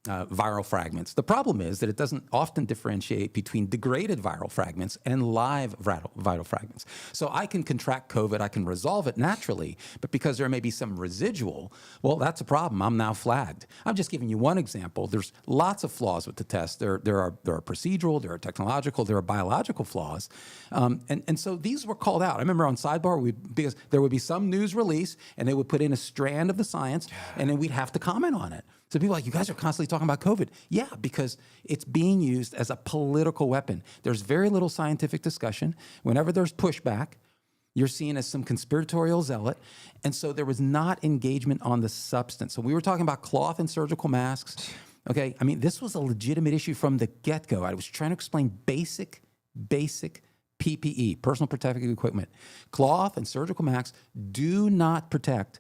Viral fragments. The problem is that it doesn't often differentiate between degraded viral fragments and live viral fragments. So I can contract COVID, I can resolve it naturally, but because there may be some residual, well, that's a problem. I'm now flagged. I'm just giving you one example. There's lots of flaws with the test. There are procedural, there are technological, there are biological flaws, and so these were called out. I remember on Sidebar, because there would be some news release, and they would put in a strand of the science, and then we'd have to comment on it. So people are like, you guys are constantly talking about COVID. Yeah, because it's being used as a political weapon. There's very little scientific discussion. Whenever there's pushback, you're seen as some conspiratorial zealot. And so there was not engagement on the substance. So we were talking about cloth and surgical masks. Okay, I mean, this was a legitimate issue from the get-go. I was trying to explain basic PPE, personal protective equipment. Cloth and surgical masks do not protect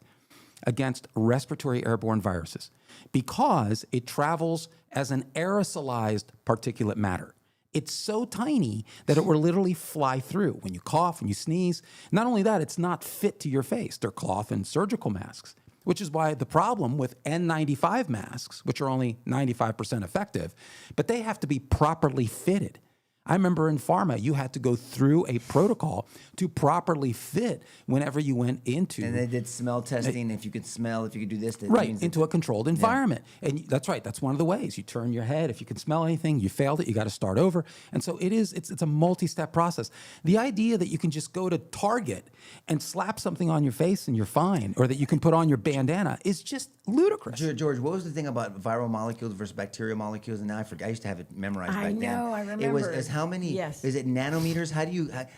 against respiratory airborne viruses because it travels as an aerosolized particulate matter. It's so tiny that it will literally fly through when you cough, when you sneeze. Not only that, it's not fit to your face. They're cloth and surgical masks, which is why the problem with N95 masks, which are only 95% effective, but they have to be properly fitted. I remember in pharma, you had to go through a protocol to properly fit whenever you went into. And they did smell testing. If you could smell, if you could do this. Right, into a controlled environment. Yeah. And that's right. That's one of the ways. You turn your head. If you can smell anything, you failed it, you got to start over. And so it's a multi-step process. The idea that you can just go to Target and slap something on your face and you're fine, or that you can put on your bandana is just ludicrous. George, what was the thing about viral molecules versus bacterial molecules? And now I forget. I used to have it memorized back then. I know, I remember. It was how many, is it nanometers?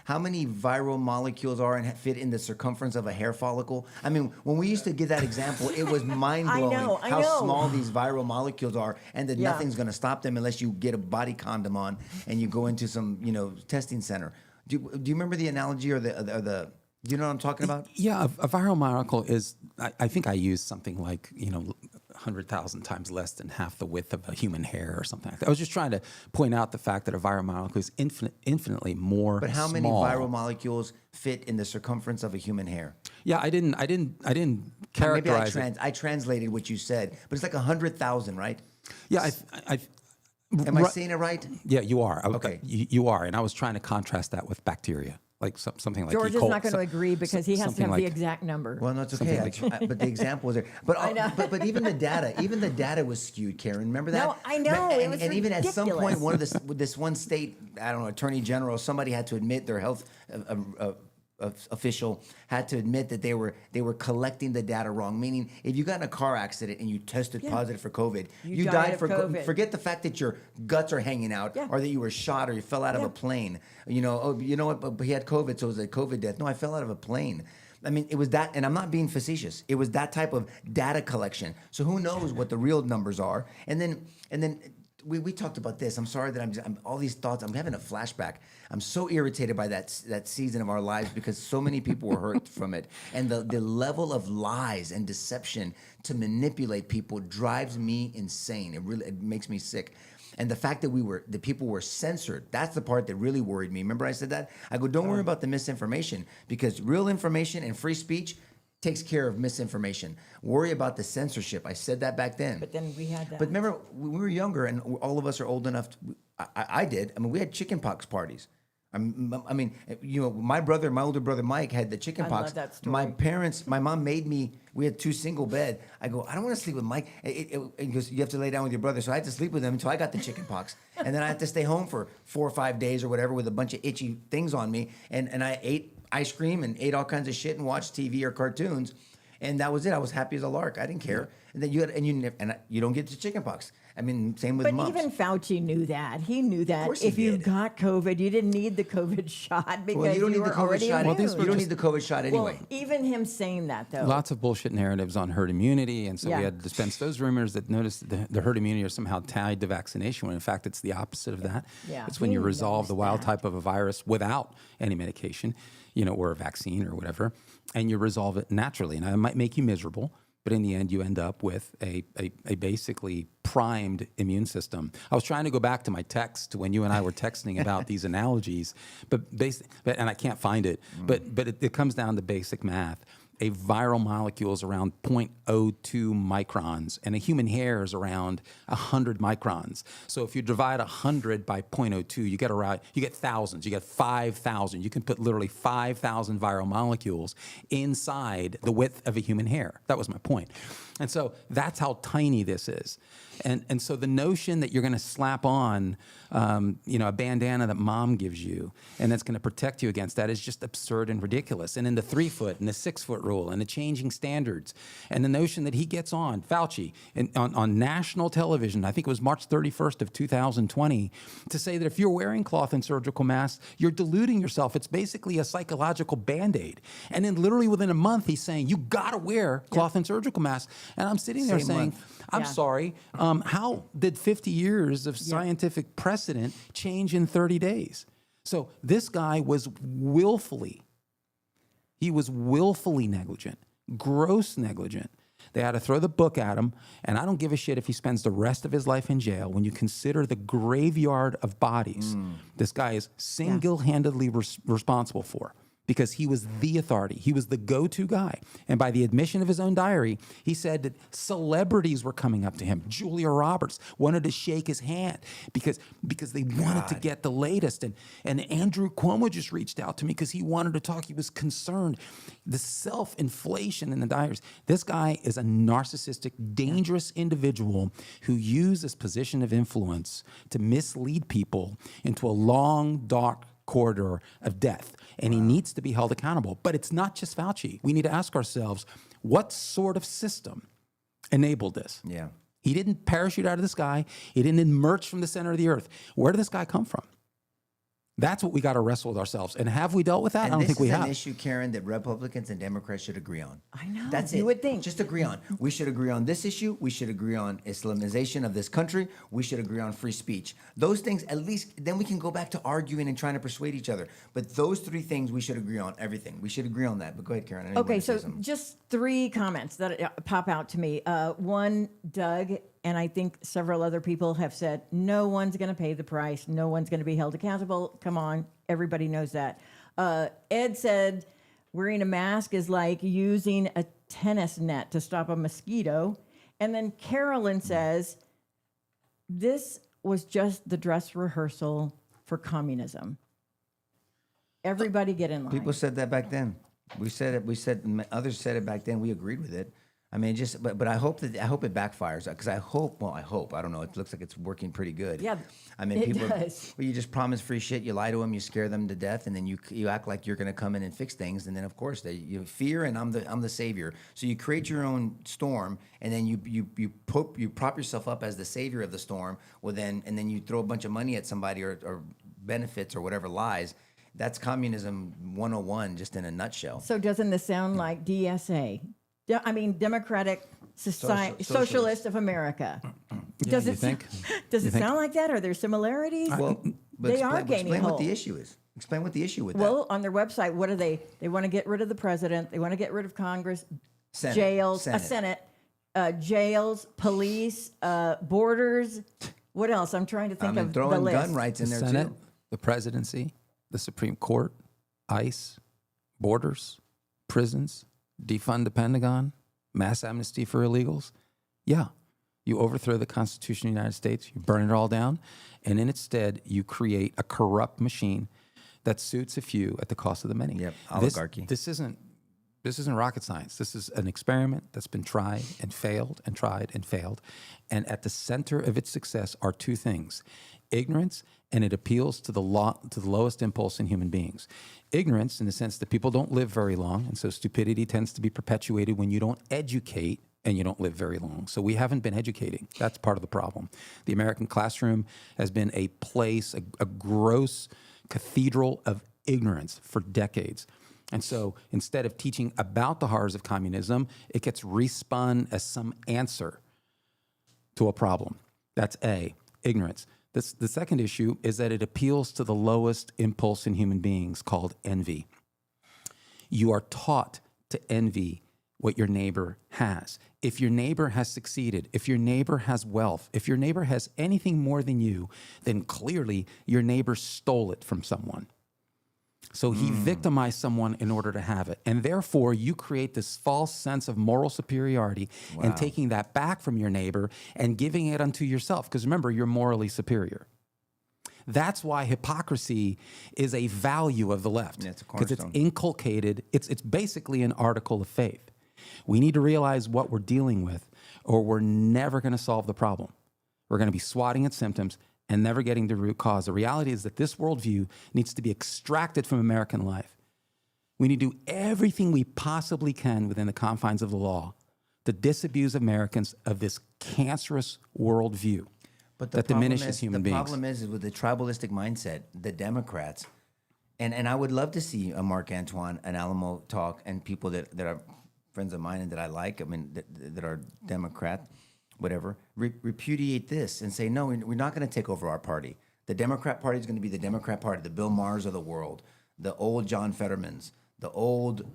How many viral molecules are and fit in the circumference of a hair follicle? I mean, when we used to give that example, it was mind-blowing I how know. small these viral molecules are and that nothing's going to stop them unless you get a body condom on and you go into some, testing center. Do you remember the analogy or the do you know what I'm talking about? Yeah, a viral molecule is, I think I used something like, 100,000 times less than half the width of a human hair or something like that. I was just trying to point out the fact that a viral molecule is infinitely more But how small. many viral molecules fit in the circumference of a human hair? Yeah, I didn't characterize Maybe I translated what you said, but it's like 100,000, right? Yeah, Am I saying it right? Yeah, you are. Okay. You are. And I was trying to contrast that with bacteria, like something like George E. coli. is not going to agree because he has to have the exact number. Well, no, it's okay. But the example was there. But even the data was skewed, Karen. Remember that? No, I know. It was and even at some point, ridiculous. this one state, I don't know, attorney general, somebody had to admit, their health official had to admit that they were collecting the data wrong. Meaning, if you got in a car accident and you tested positive for COVID, you died of for COVID. Forget the fact that your guts are hanging out, or that you were shot, or you fell out of a plane. You know what? But he had COVID, so it was a COVID death. No, I fell out of a plane. I mean, it was that, and I'm not being facetious. It was that type of data collection. So who knows what the real numbers are? And then we talked about this. I'm sorry that I'm all these thoughts. I'm having a flashback. I'm so irritated by that season of our lives because so many people were hurt from it, and the level of lies and deception to manipulate people drives me insane. It makes me sick. And the fact that the people were censored, that's the part that really worried me. Remember I said that? I go, don't worry about the misinformation, because real information and free speech takes care of misinformation. Worry about the censorship. I said that back then. But then we had that. But remember, when we were younger, and all of us are old enough, I did. I mean, we had chickenpox parties. I mean, you know, my older brother Mike had the chickenpox. I love that story. My mom made me. We had 2 single bed. I go, I don't want to sleep with Mike. He goes, you have to lay down with your brother. So I had to sleep with him until I got the chickenpox, and then I had to stay home for 4 or 5 days or whatever with a bunch of itchy things on me. And I ate ice cream and ate all kinds of shit and watched TV or cartoons. And that was it. I was happy as a lark. I didn't care. And then you don't get the chickenpox. I mean, same with But mumps. even Fauci knew that. He knew that course he if you did. got COVID, you didn't need the COVID shot because Well, you don't need the were COVID already shot. immune. You don't need the COVID shot anyway. Well, even him saying that, though. Lots of bullshit narratives on herd immunity, and so Yeah. we had to dispense those rumors that noticed the herd immunity are somehow tied to vaccination, when in fact it's the opposite of that. Yeah, It's when he you resolve the knows wild that. type of a virus without any medication, you know, or a vaccine or whatever, and you resolve it naturally. And it might make you miserable, but in the end, you end up with a basically primed immune system. I was trying to go back to my text when you and I were texting about these analogies, and I can't find it. But it comes down to basic math. A viral molecule is around 0.02 microns, and a human hair is around 100 microns. So if you divide 100 by 0.02, you get thousands. You get 5,000. You can put literally 5,000 viral molecules inside the width of a human hair. That was my point. And so that's how tiny this is. And so the notion that you're going to slap on, a bandana that mom gives you, and that's going to protect you against that is just absurd and ridiculous. And in the 3-foot and the 6-foot rule and the changing standards, and the notion that he gets on, Fauci, on national television, I think it was March 31st of 2020, to say that if you're wearing cloth and surgical masks, you're deluding yourself. It's basically a psychological Band-Aid. And then literally within a month, he's saying, you got to wear cloth and surgical masks. And I'm sitting there Same saying, month. I'm Yeah. sorry, how did 50 years of scientific precedent change in 30 days? So this guy was willfully negligent, gross negligent. They had to throw the book at him, and I don't give a shit if he spends the rest of his life in jail. When you consider the graveyard of bodies this guy is single-handedly responsible for, because he was the authority. He was the go-to guy. And by the admission of his own diary, he said that celebrities were coming up to him. Julia Roberts wanted to shake his hand because they wanted to get the latest. And Andrew Cuomo just reached out to me because he wanted to talk. He was concerned. The self-inflation in the diaries. This guy is a narcissistic, dangerous individual who used this position of influence to mislead people into a long, dark corridor of death. And he needs to be held accountable. But it's not just Fauci. We need to ask ourselves, what sort of system enabled this? Yeah. He didn't parachute out of the sky. He didn't emerge from the center of the earth. Where did this guy come from? That's what we got to wrestle with ourselves. And have we dealt with that? I don't think we have. This is an issue, Karen, that Republicans and Democrats should agree on. I know. That's it. You would think. Just agree on. We should agree on this issue. We should agree on Islamization of this country. We should agree on free speech. Those things, at least, then we can go back to arguing and trying to persuade each other. But those 3 things, we should agree on everything. We should agree on that. But go ahead, Karen. I know you Okay, wanted to say so something. just 3 comments that pop out to me. One, Doug, and I think several other people have said, no one's going to pay the price. No one's going to be held accountable. Come on. Everybody knows that. Ed said, wearing a mask is like using a tennis net to stop a mosquito. And then Carolyn says, this was just the dress rehearsal for communism. Everybody get in line. People said that back then. We said it. Others said it back then. We agreed with it. I mean, but I hope it backfires, because I hope. I don't know. It looks like it's working pretty good. Yeah, I mean, it people. does. Well, you just promise free shit. You lie to them. You scare them to death, and then you act like you're going to come in and fix things. And then, of course, you fear, and I'm the savior. So you create your own storm, and then you prop yourself up as the savior of the storm. Well, then you throw a bunch of money at somebody or benefits or whatever lies. That's communism 101, just in a nutshell. So doesn't this sound like DSA? I mean, Democratic Socialist of America. Does you it think? Does You it think? sound like that? Are there similarities? Well, but They are gaining explain what hold. the issue is. Explain what the issue with that. Well, on their website, what are they? They want to get rid of the president. They want to get rid of Congress, Senate. jails, Senate. jails, police, borders. What else? I'm trying to think of the throwing list. gun rights in The there Senate, too. the presidency, the Supreme Court, ICE, borders, prisons, defund the Pentagon, mass amnesty for illegals. Yeah. You overthrow the Constitution of the United States, you burn it all down, and in its stead, you create a corrupt machine that suits a few at the cost of the many. Yep, oligarchy. This isn't rocket science. This is an experiment that's been tried and failed and tried and failed. And at the center of its success are two things: ignorance, and it appeals to the lowest impulse in human beings. Ignorance, in the sense that people don't live very long, and so stupidity tends to be perpetuated when you don't educate and you don't live very long. So we haven't been educating. That's part of the problem. The American classroom has been a place, a gross cathedral of ignorance for decades. And so instead of teaching about the horrors of communism, it gets respun as some answer to a problem. That's A, ignorance. The second issue is that it appeals to the lowest impulse in human beings, called envy. You are taught to envy what your neighbor has. If your neighbor has succeeded, if your neighbor has wealth, if your neighbor has anything more than you, then clearly your neighbor stole it from someone. So he victimized someone in order to have it. And therefore, you create this false sense of moral superiority and taking that back from your neighbor and giving it unto yourself. Because remember, you're morally superior. That's why hypocrisy is a value of the left. Yeah, it's a because it's cornerstone. inculcated. It's basically an article of faith. We need to realize what we're dealing with, or we're never going to solve the problem. We're going to be swatting at symptoms and never getting the root cause. The reality is that this worldview needs to be extracted from American life. We need to do everything we possibly can within the confines of the law to disabuse Americans of this cancerous worldview that diminishes human beings. The problem is with the tribalistic mindset, the Democrats, and I would love to see a Mark Antoine, an Alamo talk, and people that are friends of mine and that I like, I mean, that are Democrat, whatever, repudiate this and say, no, we're not going to take over our party. The Democrat Party is going to be the Democrat Party, the Bill Maher's of the world, the old John Fettermans, the old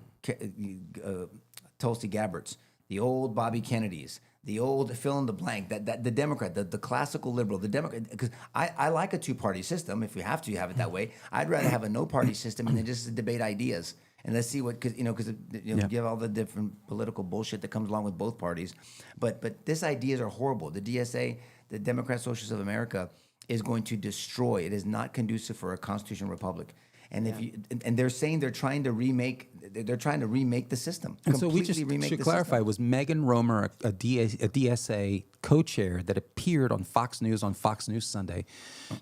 Tulsi Gabbards, the old Bobby Kennedys, the old fill in the blank, that the Democrat, the classical liberal, the Democrat, because I like a two-party system. If we have to have it that way, I'd rather have a no-party system and then just debate ideas. And let's see what, because you have all the different political bullshit that comes along with both parties. But these ideas are horrible. The DSA, the Democrat Socialists of America, is going to destroy. It is not conducive for a constitutional republic. And and they're saying they're trying to remake the system. And so we just remake should the clarify, system. was Megan Romer a DSA co-chair that appeared on Fox News Sunday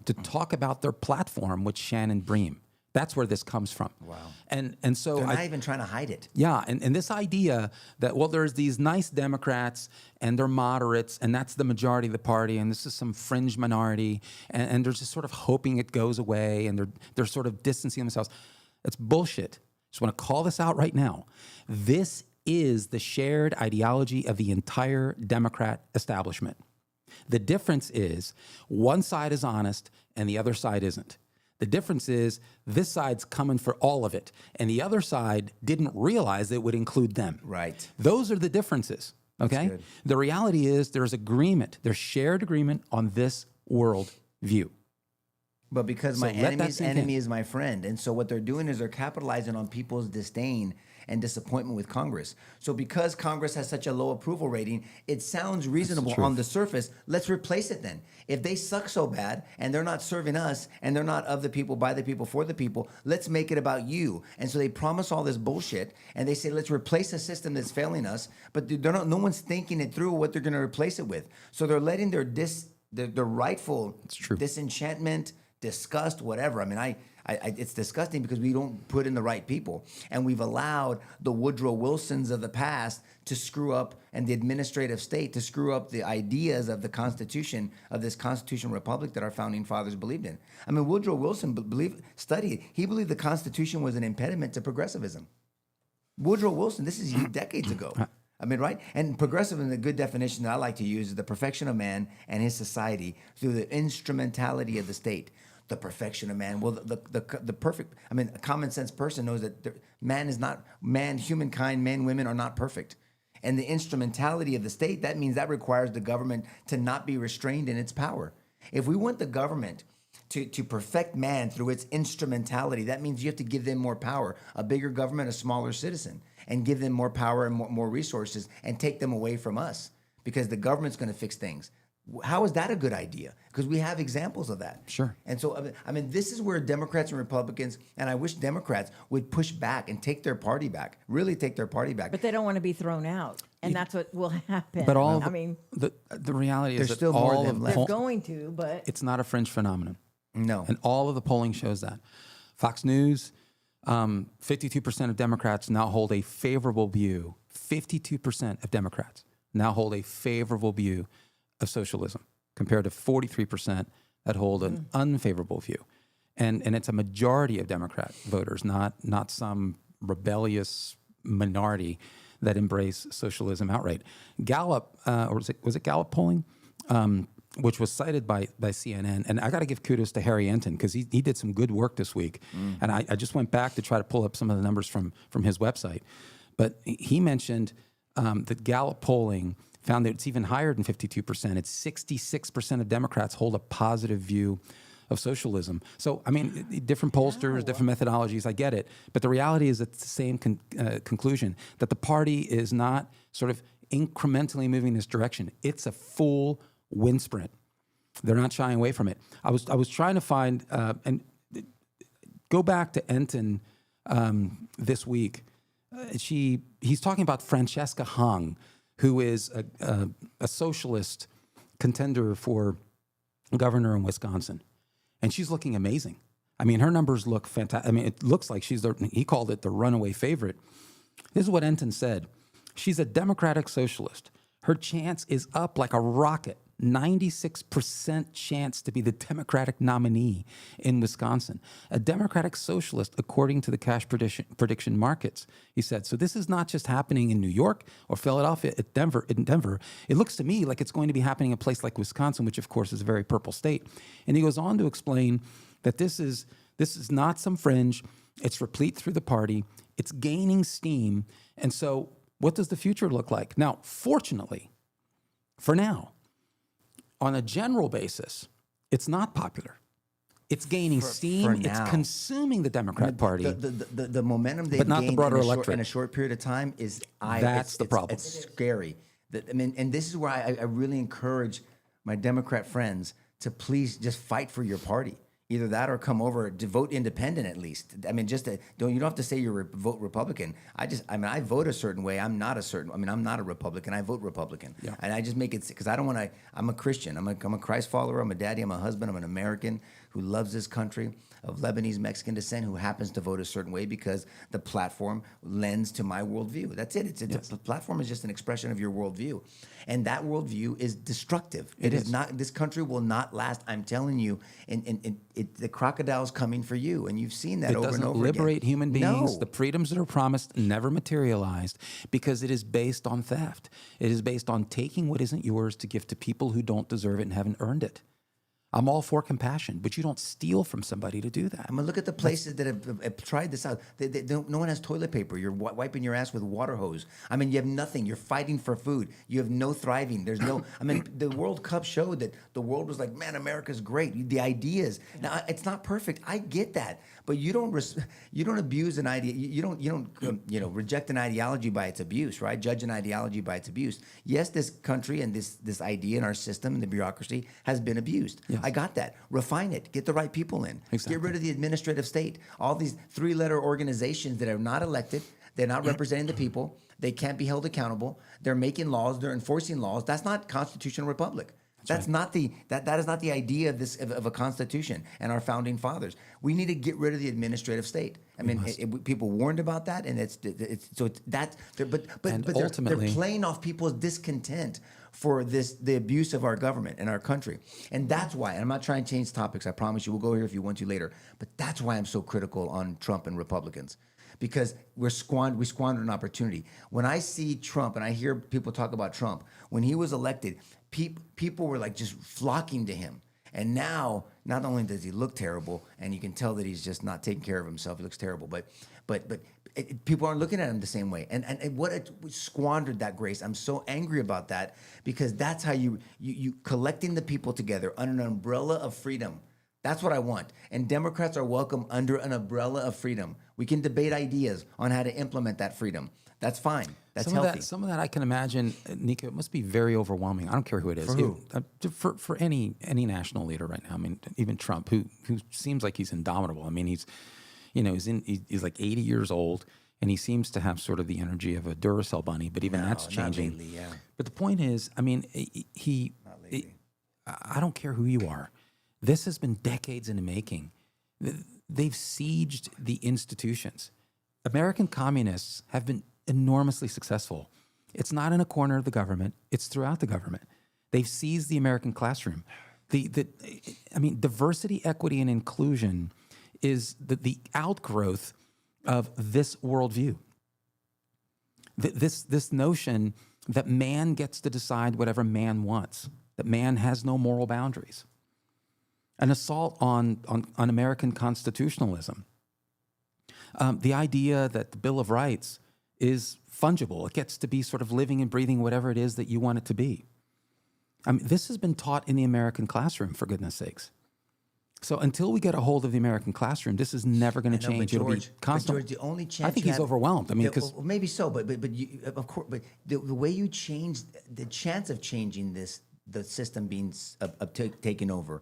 to talk about their platform with Shannon Bream. That's where this comes from. Wow. And so They're not even trying to hide it. Yeah, and this idea that, well, there's these nice Democrats and they're moderates and that's the majority of the party and this is some fringe minority and they're just sort of hoping it goes away and they're sort of distancing themselves. That's bullshit. Just want to call this out right now. This is the shared ideology of the entire Democrat establishment. The difference is one side is honest and the other side isn't. The difference is this side's coming for all of it, and the other side didn't realize it would include them. Right. Those are the differences, okay? good. The reality is there's agreement, there's shared agreement on this world view. But because So my let that enemy's sink enemy in. is my friend. And so what they're doing is they're capitalizing on people's disdain and disappointment with Congress. So because Congress has such a low approval rating, it sounds reasonable on the surface. Let's replace it then. If they suck so bad and they're not serving us and they're not of the people, by the people, for the people, let's make it about you. And so they promise all this bullshit and they say, let's replace a system that's failing us. But no one's thinking it through what they're going to replace it with. So they're letting their rightful disenchantment, disgust, whatever. I mean, it's disgusting because we don't put in the right people. And we've allowed the Woodrow Wilsons of the past to screw up, and the administrative state to screw up the ideas of the Constitution, of this constitutional republic that our founding fathers believed in. I mean, Woodrow Wilson he believed the Constitution was an impediment to progressivism. Woodrow Wilson, this is decades ago. I mean, right? And progressive, in the good definition that I like to use, is the perfection of man and his society through the instrumentality of the state. The perfection of man. Well, the perfect. I mean, a common sense person knows that man is not man. Humankind, men, women are not perfect. And the instrumentality of the state, that means that requires the government to not be restrained in its power. If we want the government to perfect man through its instrumentality, that means you have to give them more power, a bigger government, a smaller citizen, and give them more power and more resources and take them away from us because the government's going to fix things. How is that a good idea? Because we have examples of that. Sure. And so, I mean, this is where Democrats and Republicans, and I wish Democrats would push back and take their party back, really take their party back. But they don't want to be thrown out, and that's what will happen. But all, I mean, the reality is there's that still more all than of left. they're going to, but it's not a fringe phenomenon. No. And all of the polling shows that. Fox News, 52% of Democrats now hold a favorable view. 52% of Democrats now hold a favorable view of socialism, compared to 43% that hold an unfavorable view. And it's a majority of Democrat voters, not some rebellious minority that embrace socialism outright. Gallup, or was it Gallup polling, which was cited by CNN, and I got to give kudos to Harry Enton because he did some good work this week. And I just went back to try to pull up some of the numbers from his website. But he mentioned that Gallup polling found that it's even higher than 52%. It's 66% of Democrats hold a positive view of socialism. So, I mean, different pollsters, different methodologies, I get it. But the reality is it's the same conclusion, that the party is not sort of incrementally moving in this direction. It's a full wind sprint. They're not shying away from it. I was trying to find, and go back to Enton this week. He's talking about Francesca Hung, who is a socialist contender for governor in Wisconsin. And she's looking amazing. I mean, her numbers look fantastic. I mean, it looks like he called it the runaway favorite. This is what Enton said. She's a Democratic socialist. Her chance is up like a rocket. 96% chance to be the Democratic nominee in Wisconsin. A Democratic socialist, according to the cash prediction markets, he said. So this is not just happening in New York or Philadelphia, in Denver. It looks to me like it's going to be happening in a place like Wisconsin, which of course is a very purple state. And he goes on to explain that this is not some fringe. It's replete through the party. It's gaining steam. And so what does the future look like? Now, fortunately, for now, on a general basis, it's not popular. It's gaining steam. It's consuming the Democrat Party. The momentum they've not the gained broader in electorate. a short period of time is That's the problem. It's scary. I mean, and this is where I really encourage my Democrat friends to please just fight for your party. Either that or come over to vote independent at least. I mean, you don't have to say you vote Republican. I vote a certain way. I'm not a Republican. I vote Republican. Yeah. And I just make it because I don't want to. I'm a Christian. I'm a Christ follower. I'm a daddy. I'm a husband. I'm an American who loves this country, of Lebanese Mexican descent, who happens to vote a certain way because the platform lends to my worldview. That's it. The platform is just an expression of your worldview, and that worldview is destructive. It is not. This country will not last. I'm telling you. The crocodile's coming for you, and you've seen that over and over again. It doesn't liberate human beings. No. The freedoms that are promised never materialized because it is based on theft. It is based on taking what isn't yours to give to people who don't deserve it and haven't earned it. I'm all for compassion, but you don't steal from somebody to do that. I mean, look at the places that have tried this out. No one has toilet paper. You're wiping your ass with a water hose. I mean, you have nothing. You're fighting for food. You have no thriving. There's no. I mean, the World Cup showed that the world was like, man, America's great. The ideas. Now, it's not perfect. I get that, but you don't abuse an idea. You don't reject an ideology by its abuse, right? Judge an ideology by its abuse. Yes, this country and this idea in our system and the bureaucracy has been abused. Yes. I got that. Refine it. Get the right people in. Exactly. Get rid of the administrative state. All these three-letter organizations that are not elected, they're not representing the people. They can't be held accountable. They're making laws. They're enforcing laws. That's not constitutional republic. That is not the idea of a constitution and our founding fathers. We need to get rid of the administrative state. I mean, people warned about that, and ultimately they're playing off people's discontent for the abuse of our government and our country, and that's why. And I'm not trying to change topics. I promise you, we'll go here if you want to later. But that's why I'm so critical on Trump and Republicans. because we squandered an opportunity. When I see Trump and I hear people talk about Trump, when he was elected, people were like just flocking to him. And now, not only does he look terrible, and you can tell that he's just not taking care of himself, he looks terrible, but people aren't looking at him the same way. And we squandered that grace. I'm so angry about that, because that's how you collecting the people together under an umbrella of freedom. That's what I want. And Democrats are welcome under an umbrella of freedom. We can debate ideas on how to implement that freedom. That's fine. That's healthy. Some of that I can imagine, Nico, it must be very overwhelming. I don't care who it is. For who? For any national leader right now. I mean, even Trump, who seems like he's indomitable. I mean, he's like 80 years old, and he seems to have sort of the energy of a Duracell bunny. But even that's changing. Not lately, yeah. But the point is, I mean, I don't care who you are. This has been decades in the making. They've sieged the institutions. American communists have been enormously successful. It's not in a corner of the government. It's throughout the government. They've seized the American classroom. Diversity, equity, and inclusion is the outgrowth of this worldview. This notion that man gets to decide whatever man wants, that man has no moral boundaries. An assault on American constitutionalism. The idea that the Bill of Rights is fungible. It gets to be sort of living and breathing whatever it is that you want it to be. I mean, this has been taught in the American classroom, for goodness sakes. So until we get a hold of the American classroom, this is never going to change. It'll be constant. George, the only chance I think he's overwhelmed. I mean, because maybe so, but you, of course, but the way you change the chance of changing this, the system being taken over,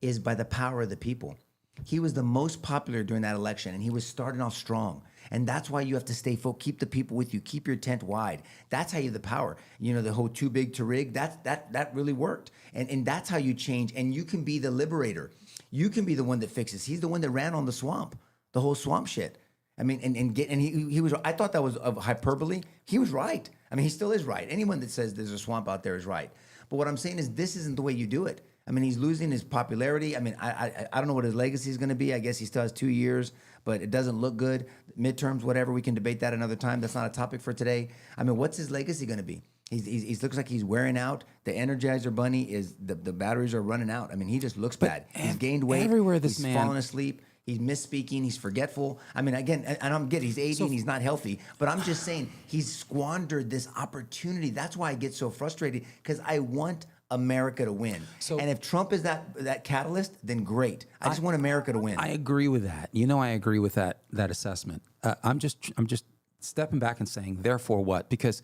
is by the power of the people. He was the most popular during that election, and he was starting off strong. And that's why you have to stay focused, keep the people with you, keep your tent wide. That's how you have the power. You know, the whole too big to rig, that really worked. And that's how you change, and you can be the liberator. You can be the one that fixes. He's the one that ran on the swamp, the whole swamp shit. I mean, and he was, I thought that was of hyperbole. He was right. I mean, he still is right. Anyone that says there's a swamp out there is right. But what I'm saying is this isn't the way you do it. I mean, he's losing his popularity. I mean, I don't know what his legacy is going to be. I guess he still has 2 years, but it doesn't look good. Midterms, whatever, we can debate that another time. That's not a topic for today. I mean, what's his legacy going to be? He looks like he's wearing out. The Energizer Bunny is, the batteries are running out. I mean, he just looks bad. He's gained weight. Everywhere he's fallen asleep. He's misspeaking. He's forgetful. I mean, again, and I'm getting, he's 80 and he's not healthy, but I'm just saying he's squandered this opportunity. That's why I get so frustrated, because I want America to win. And if Trump is that catalyst, then great. I just want America to win. I agree with that. You know, I agree with that assessment. I'm just stepping back and saying, therefore what? Because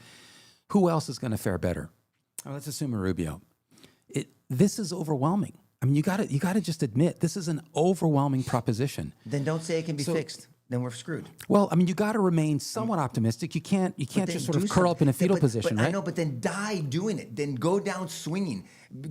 who else is going to fare better? Let's assume a Rubio. This is overwhelming. I mean, you got to just admit this is an overwhelming proposition. Then don't say it can be fixed. Then we're screwed. Well, I mean, you got to remain somewhat optimistic. You can't just sort of curl up in a fetal position, right? I know, but then die doing it. Then go down swinging.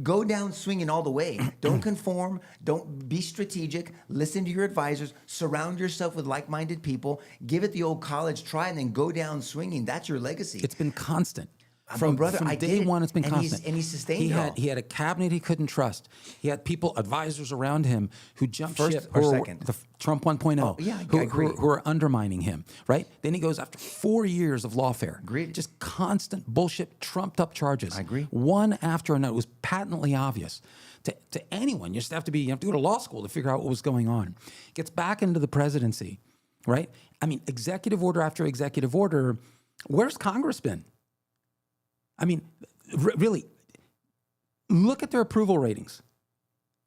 Go down swinging all the way. Don't conform. Don't be strategic. Listen to your advisors. Surround yourself with like-minded people. Give it the old college try, and then go down swinging. That's your legacy. It's been constant. From day one, it's been constant. And he's sustained it all. He had a cabinet he couldn't trust. He had advisors around him who jumped First ship. or second? The Trump 1.0. Oh, yeah, I agree. Who are undermining him, right? Then he goes after 4 years of lawfare. Agreed. Just constant bullshit, trumped-up charges. I agree. One after another. It was patently obvious to anyone. You have to go to law school to figure out what was going on. Gets back into the presidency, right? I mean, executive order after executive order. Where's Congress been? I mean, really, look at their approval ratings.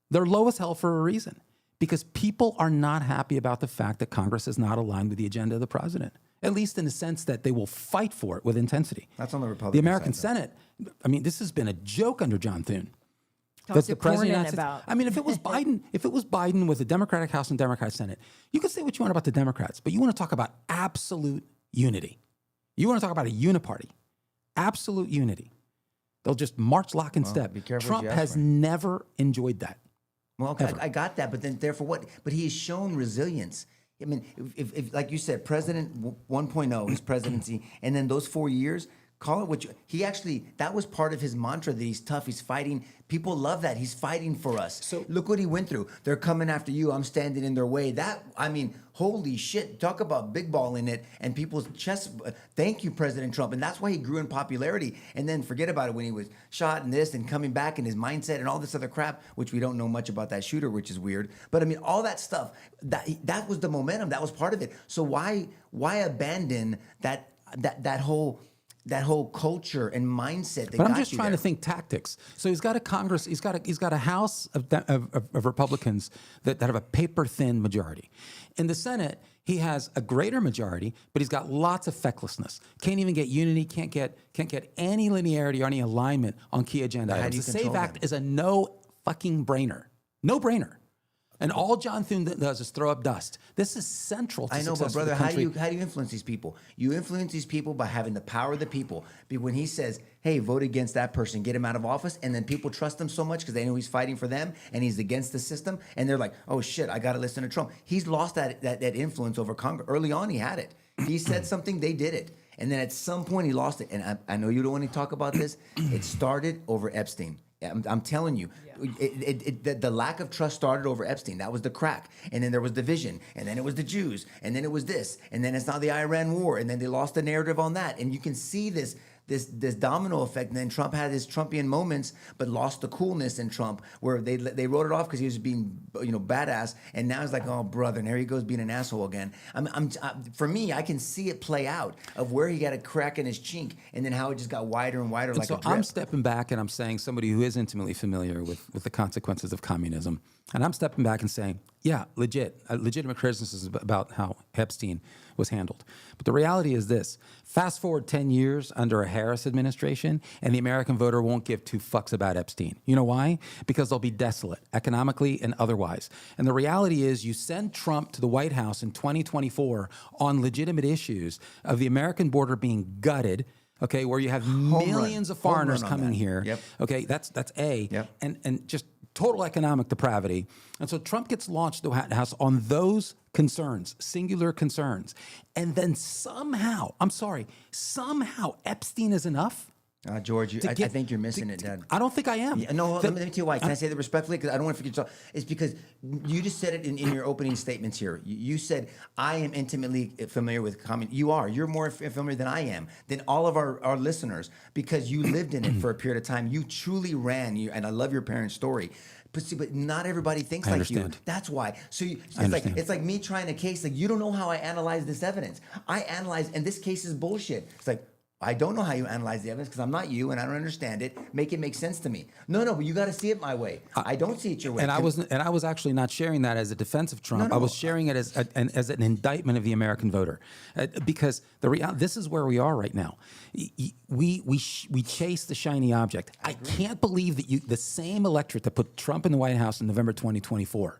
They're low as hell for a reason, because people are not happy about the fact that Congress is not aligned with the agenda of the president, at least in the sense that they will fight for it with intensity. That's on the Republican The American side, Senate, I mean, this has been a joke under John Thune. Talk to Cornyn about. I mean, if it was Biden with a Democratic House and Democratic Senate, you could say what you want about the Democrats, but you want to talk about absolute unity. You want to talk about a uniparty. Absolute unity. They'll just march lock and step. Be careful Trump what you ask has for. never enjoyed that. Well, okay, I got that, but then therefore what? But he has shown resilience. I mean, if like you said, President 1.0, his presidency, and then those 4 years, Call it what you. He actually, that was part of his mantra that he's tough. He's fighting. People love that. He's fighting for us. So look what he went through. They're coming after you. I'm standing in their way. Holy shit. Talk about big ball in it and people's chest. Thank you, President Trump. And that's why he grew in popularity. And then forget about it when he was shot and this and coming back and his mindset and all this other crap, which we don't know much about that shooter, which is weird. But I mean, all that stuff, that was the momentum. That was part of it. So why abandon that whole culture and mindset that But I'm got just you trying there? to think tactics. So he's got a Congress, he's got a House of Republicans that have a paper thin majority. In the Senate, he has a greater majority, but he's got lots of fecklessness. Can't even get unity, can't get any linearity or any alignment on key agenda How do items. you The SAVE control Act them? is a no fucking brainer. No brainer. And all John Thune does is throw up dust. This is central to I know, success but for the brother, country. how do you influence these people? You influence these people by having the power of the people. When he says, "Hey, vote against that person, get him out of office," and then people trust him so much because they know he's fighting for them and he's against the system, and they're like, "Oh shit, I got to listen to Trump." He's lost that influence over Congress. Early on, he had it. He said something, they did it, and then at some point he lost it. And I know you don't want to talk about this. It started over Epstein. I'm telling you, the lack of trust started over Epstein. That was the crack. And then there was division. And then it was the Jews. And then it was this. And then it's now the Iran war. And then they lost the narrative on that. And you can see this domino effect. And then Trump had his Trumpian moments, but lost the coolness in Trump, where they wrote it off because he was being badass. And now it's like, oh brother, and there he goes being an asshole again. For me, I can see it play out of where he got a crack in his chink, and then how it just got wider and wider, like so a drip. I'm stepping back and I'm saying, somebody who is intimately familiar with the consequences of communism, and I'm stepping back and saying, yeah, legitimate criticisms about how Epstein was handled. But the reality is this: fast forward 10 years under a Harris administration, and the American voter won't give two fucks about Epstein. You know why? Because they'll be desolate, economically and otherwise. And the reality is, you send Trump to the White House in 2024 on legitimate issues of the American border being gutted, okay, where you have millions of foreigners coming here. Yep. Okay, that's A. Yep. And just total economic depravity. And so Trump gets launched to the White House on those concerns, singular concerns. And then somehow Epstein is enough. George, I think you're missing it, Dad. I don't think I am. Yeah, no, let me tell you why. Can I say that respectfully? Because I don't want to forget to talk. It's because you just said it in your opening statements here. You said, I am intimately familiar with communism. You are. You're more familiar than I am, than all of our listeners, because you lived in it for a period of time. You truly ran, and I love your parents' story. But not everybody thinks like you. That's why. So it's like me trying a case. Like, you don't know how I analyze this evidence. I analyze, and this case is bullshit. It's like, I don't know how you analyze the evidence because I'm not you and I don't understand it. Make it make sense to me. No, but you got to see it my way. I don't see it your way. And I was actually not sharing that as a defense of Trump. No. I was sharing it as an indictment of the American voter, because this is where we are right now. We chase the shiny object. I can't believe that the same electorate that put Trump in the White House in November 2024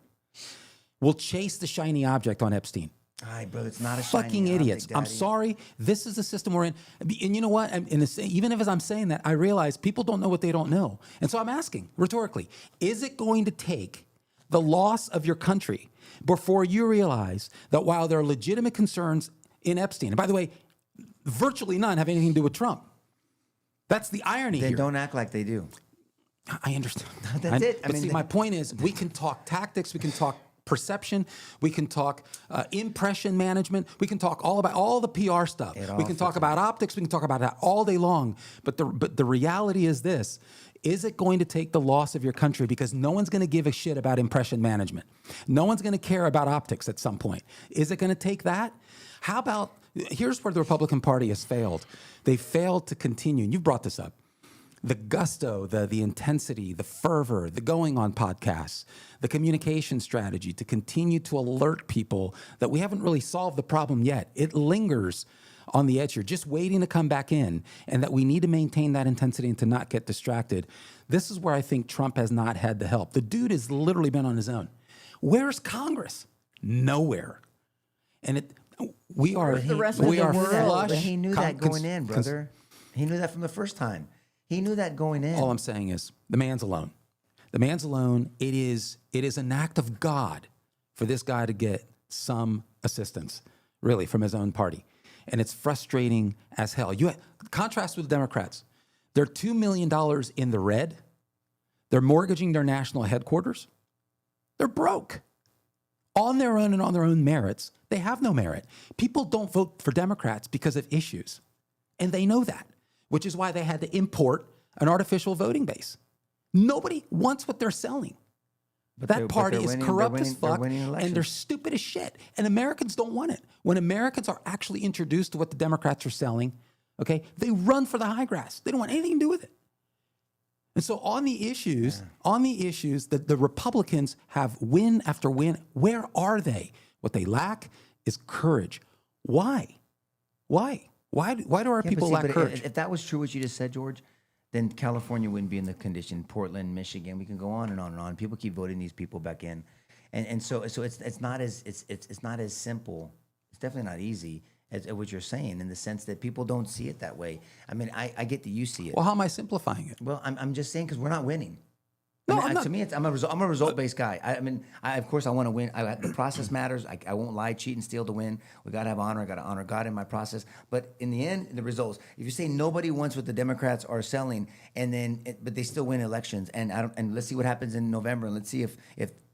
will chase the shiny object on Epstein. All right, brother, it's not a Fucking shiny idiots. object, I'm Daddy. sorry. This is the system we're in. And you know what? Even if as I'm saying that, I realize people don't know what they don't know. And so I'm asking rhetorically, is it going to take the loss of your country before you realize that while there are legitimate concerns in Epstein, and by the way, virtually none have anything to do with Trump. That's the irony Then here. don't act like they do. I understand. That's it. But see, my point is, we can talk tactics, we can talk perception, we can talk impression management, we can talk all about all the PR stuff. We can talk about optics, we can talk about that all day long. But the reality is this: is it going to take the loss of your country? Because no one's going to give a shit about impression management. No one's going to care about optics at some point. Is it going to take that? How about, here's where the Republican Party has failed. They failed to continue, and you've brought this up. The gusto, the intensity, the fervor, the going on podcasts, the communication strategy to continue to alert people that we haven't really solved the problem yet. It lingers on the edge here, just waiting to come back in, and that we need to maintain that intensity and to not get distracted. This is where I think Trump has not had the help. The dude has literally been on his own. Where's Congress? Nowhere. And we are rest of we the are world? flush. But he knew that going in, brother. He knew that from the first time. He knew that going in. All I'm saying is the man's alone. The man's alone. It is an act of God for this guy to get some assistance, really, from his own party. and it's frustrating as hell. Contrast with the Democrats. They're $2 million in the red. They're mortgaging their national headquarters. They're broke. On their own and on their own merits, they have no merit. People don't vote for Democrats because of issues. And they know that, which is why they had to import an artificial voting base. Nobody wants what they're selling. That party is corrupt as fuck, and they're stupid as shit. And Americans don't want it. When Americans are actually introduced to what the Democrats are selling, okay, they run for the high grass. They don't want anything to do with it. And so on the issues, the Republicans have win after win. Where are they? What they lack is courage. Why? Why do our people lack courage? If that was true, what you just said, George, then California wouldn't be in the condition. Portland, Michigan, we can go on and on and on. People keep voting these people back in, and so it's not as simple. It's definitely not easy as what you're saying, in the sense that people don't see it that way. I mean, I get that you see it. Well, how am I simplifying it? Well, I'm just saying, because we're not winning. No, I mean, I'm not. to me, I'm a result-based guy. Of course, I want to win. The process matters. I won't lie, cheat, and steal to win. We got to have honor. I got to honor God in my process. But in the end, the results. If you say nobody wants what the Democrats are selling, but they still win elections, and let's see what happens in November, and let's see if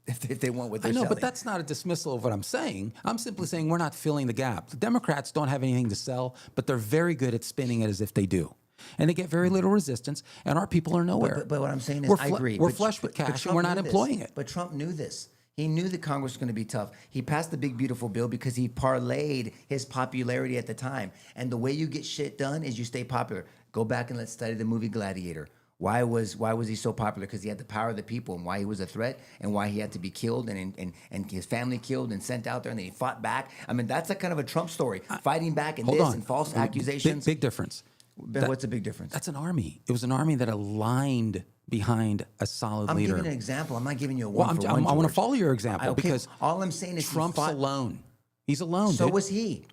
they want what they're selling. I know, but that's not a dismissal of what I'm saying. I'm simply saying we're not filling the gap. The Democrats don't have anything to sell, but they're very good at spinning it as if they do. And they get very little resistance, and our people are nowhere. But what I'm saying is, I agree. We're flush with cash, and we're not employing it. But Trump knew this. He knew that Congress was going to be tough. He passed the big, beautiful bill because he parlayed his popularity at the time. And the way you get shit done is you stay popular. Go back and let's study the movie Gladiator. Why was he so popular? Because he had the power of the people, and why he was a threat, and why he had to be killed and his family killed and sent out there, and then he fought back. I mean, that's a kind of a Trump story, fighting back and and false accusations. Big difference. What's the big difference? That's an army. It was an army that aligned behind a solid leader. I'm giving an example. I'm not giving you a one for one. I want to follow your example because all I'm saying is Trump's alone. He's alone. So was he.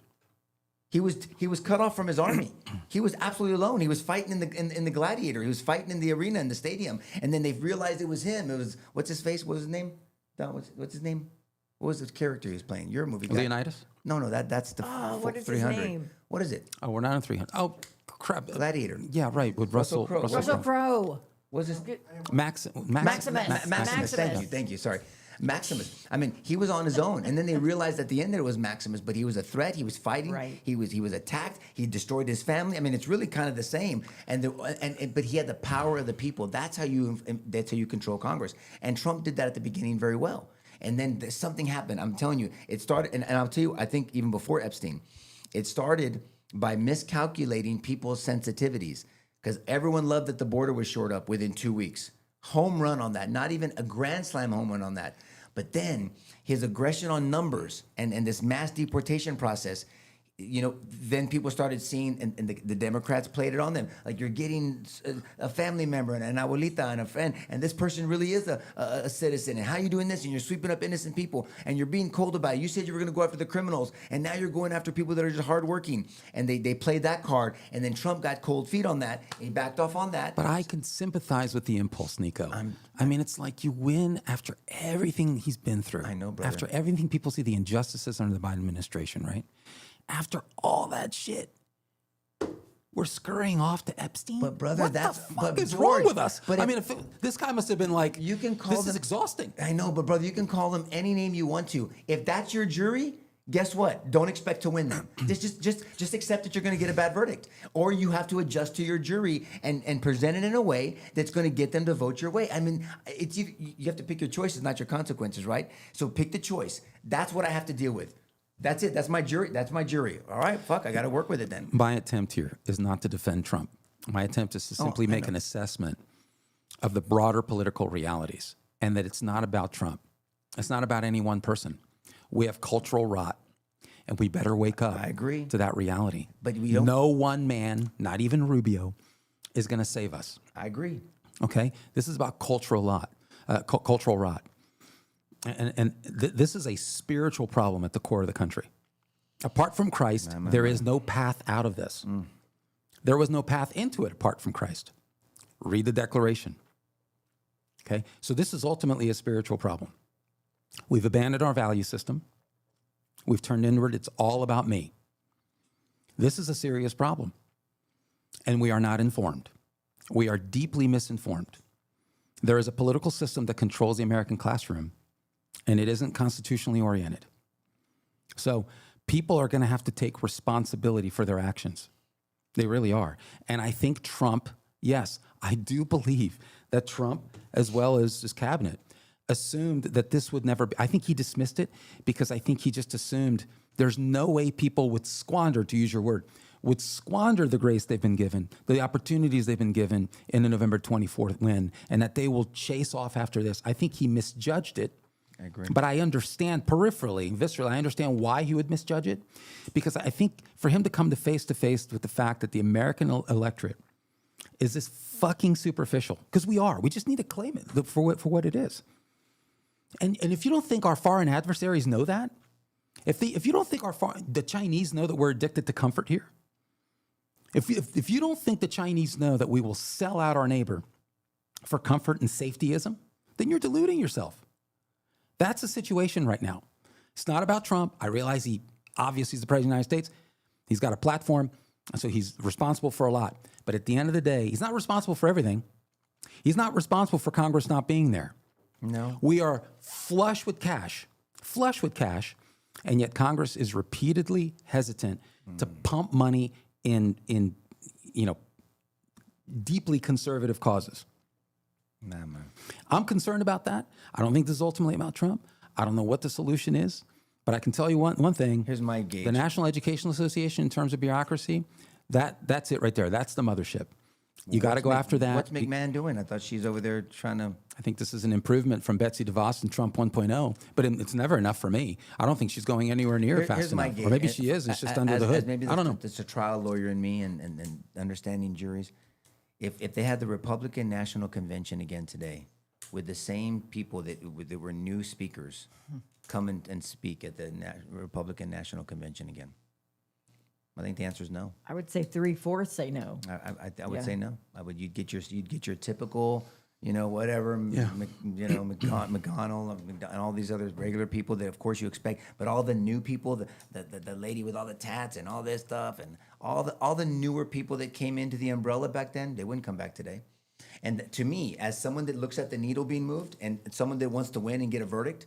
He was cut off from his army. He was absolutely alone. He was fighting in the Gladiator. He was fighting in the arena in the stadium. And then they realized it was him. It was what's his face? What was his name? What's his name? What was the character he was playing? You're a movie guy. Leonidas? No, that's the what is 300. his name? What is it? Oh, we're not on 300. Oh, crap. Gladiator. Yeah, right. With Russell Crowe. Russell Crowe. Was this Maximus. Maximus. Thank you. Sorry. Maximus. I mean, he was on his own, and then they realized at the end that it was Maximus, but he was a threat. He was fighting. Right. He was attacked. He destroyed his family. I mean, it's really kind of the same. But he had the power of the people. That's how you control Congress. And Trump did that at the beginning very well. And then something happened. I'm telling you, it started, and I'll tell you, I think even before Epstein, it started by miscalculating people's sensitivities, because everyone loved that the border was shored up within 2 weeks. Home run on that, not even a grand slam home run on that. But then his aggression on numbers and this mass deportation process, then people started seeing, and the Democrats played it on them. Like, you're getting a family member and an abuelita and a friend, and this person really is a citizen. And how are you doing this? And you're sweeping up innocent people, and you're being cold about it. You said you were going to go after the criminals, and now you're going after people that are just hardworking. And they played that card, and then Trump got cold feet on that, and he backed off on that. But I can sympathize with the impulse, Nico. I mean, it's like you win after everything he's been through. I know, brother. After everything people see, the injustices under the Biden administration, right? After all that shit, we're scurrying off to Epstein. But brother, what that's the fuck is George, wrong with us? But this guy must have been like, you can call this them, is exhausting. I know, but brother, you can call them any name you want to. If that's your jury, guess what? Don't expect to win them. just accept that you're going to get a bad verdict, or you have to adjust to your jury and present it in a way that's going to get them to vote your way. I mean, you have to pick your choices, not your consequences, right? So pick the choice. That's what I have to deal with. That's it. That's my jury. All right, fuck, I got to work with it then. My attempt here is not to defend Trump. My attempt is to simply make an assessment of the broader political realities, and that it's not about Trump. It's not about any one person. We have cultural rot, and we better wake up. I agree. To that reality. But we don't. No one man, not even Rubio, is going to save us. I agree. Okay? This is about cultural rot. And this is a spiritual problem at the core of the country. Apart from Christ, there is no path out of this. There was no path into it apart from Christ. Read the Declaration. Okay? So this is ultimately a spiritual problem. We've abandoned our value system. We've turned inward. It's all about me. This is a serious problem. And we are not informed. We are deeply misinformed. There is a political system that controls the American classroom, and it isn't constitutionally oriented. So people are going to have to take responsibility for their actions. They really are. And I think Trump, yes, I do believe that Trump, as well as his cabinet, assumed that this would never be. I think he dismissed it because I think he just assumed there's no way people would squander, to use your word, would squander the grace they've been given, the opportunities they've been given in the November 24th win, and that they will chase off after this. I think he misjudged it. I agree. But I understand peripherally, viscerally, I understand why he would misjudge it. Because I think for him to come to face with the fact that the American electorate is this fucking superficial, because we are. We just need to claim it for what it is. And if you don't think our foreign adversaries know that, if you don't think the Chinese know that we're addicted to comfort here, if you don't think the Chinese know that we will sell out our neighbor for comfort and safetyism, then you're deluding yourself. That's the situation right now. It's not about Trump. I realize obviously he's the president of the United States. He's got a platform, so he's responsible for a lot. But at the end of the day, he's not responsible for everything. He's not responsible for Congress not being there. No. We are flush with cash, and yet Congress is repeatedly hesitant to pump money in deeply conservative causes. Nah, man. I'm concerned about that. I don't think this is ultimately about Trump. I don't know what the solution is, but I can tell you one thing. Here's my gauge. The National Educational Association, in terms of bureaucracy, that's it right there. That's the mothership. You got to go after that. What's McMahon doing? I thought she's over there trying to. I think this is an improvement from Betsy DeVos and Trump 1.0, but it's never enough for me. I don't think she's going anywhere near fast Here's my enough. gauge. Or maybe she is. It's just under the hood. Maybe I don't know. It's a trial lawyer in me and understanding juries. If they had the Republican National Convention again today, with the same people that were new speakers come and speak at the Republican National Convention again, I think the answer is no. I would say 3/4 say no. I would Yeah. say no. You'd get your typical, whatever, Yeah. McConnell and all these other regular people that of course you expect, but all the new people, the lady with all the tats and all this stuff, and all the newer people that came into the umbrella back then, they wouldn't come back today. And to me, as someone that looks at the needle being moved and someone that wants to win and get a verdict,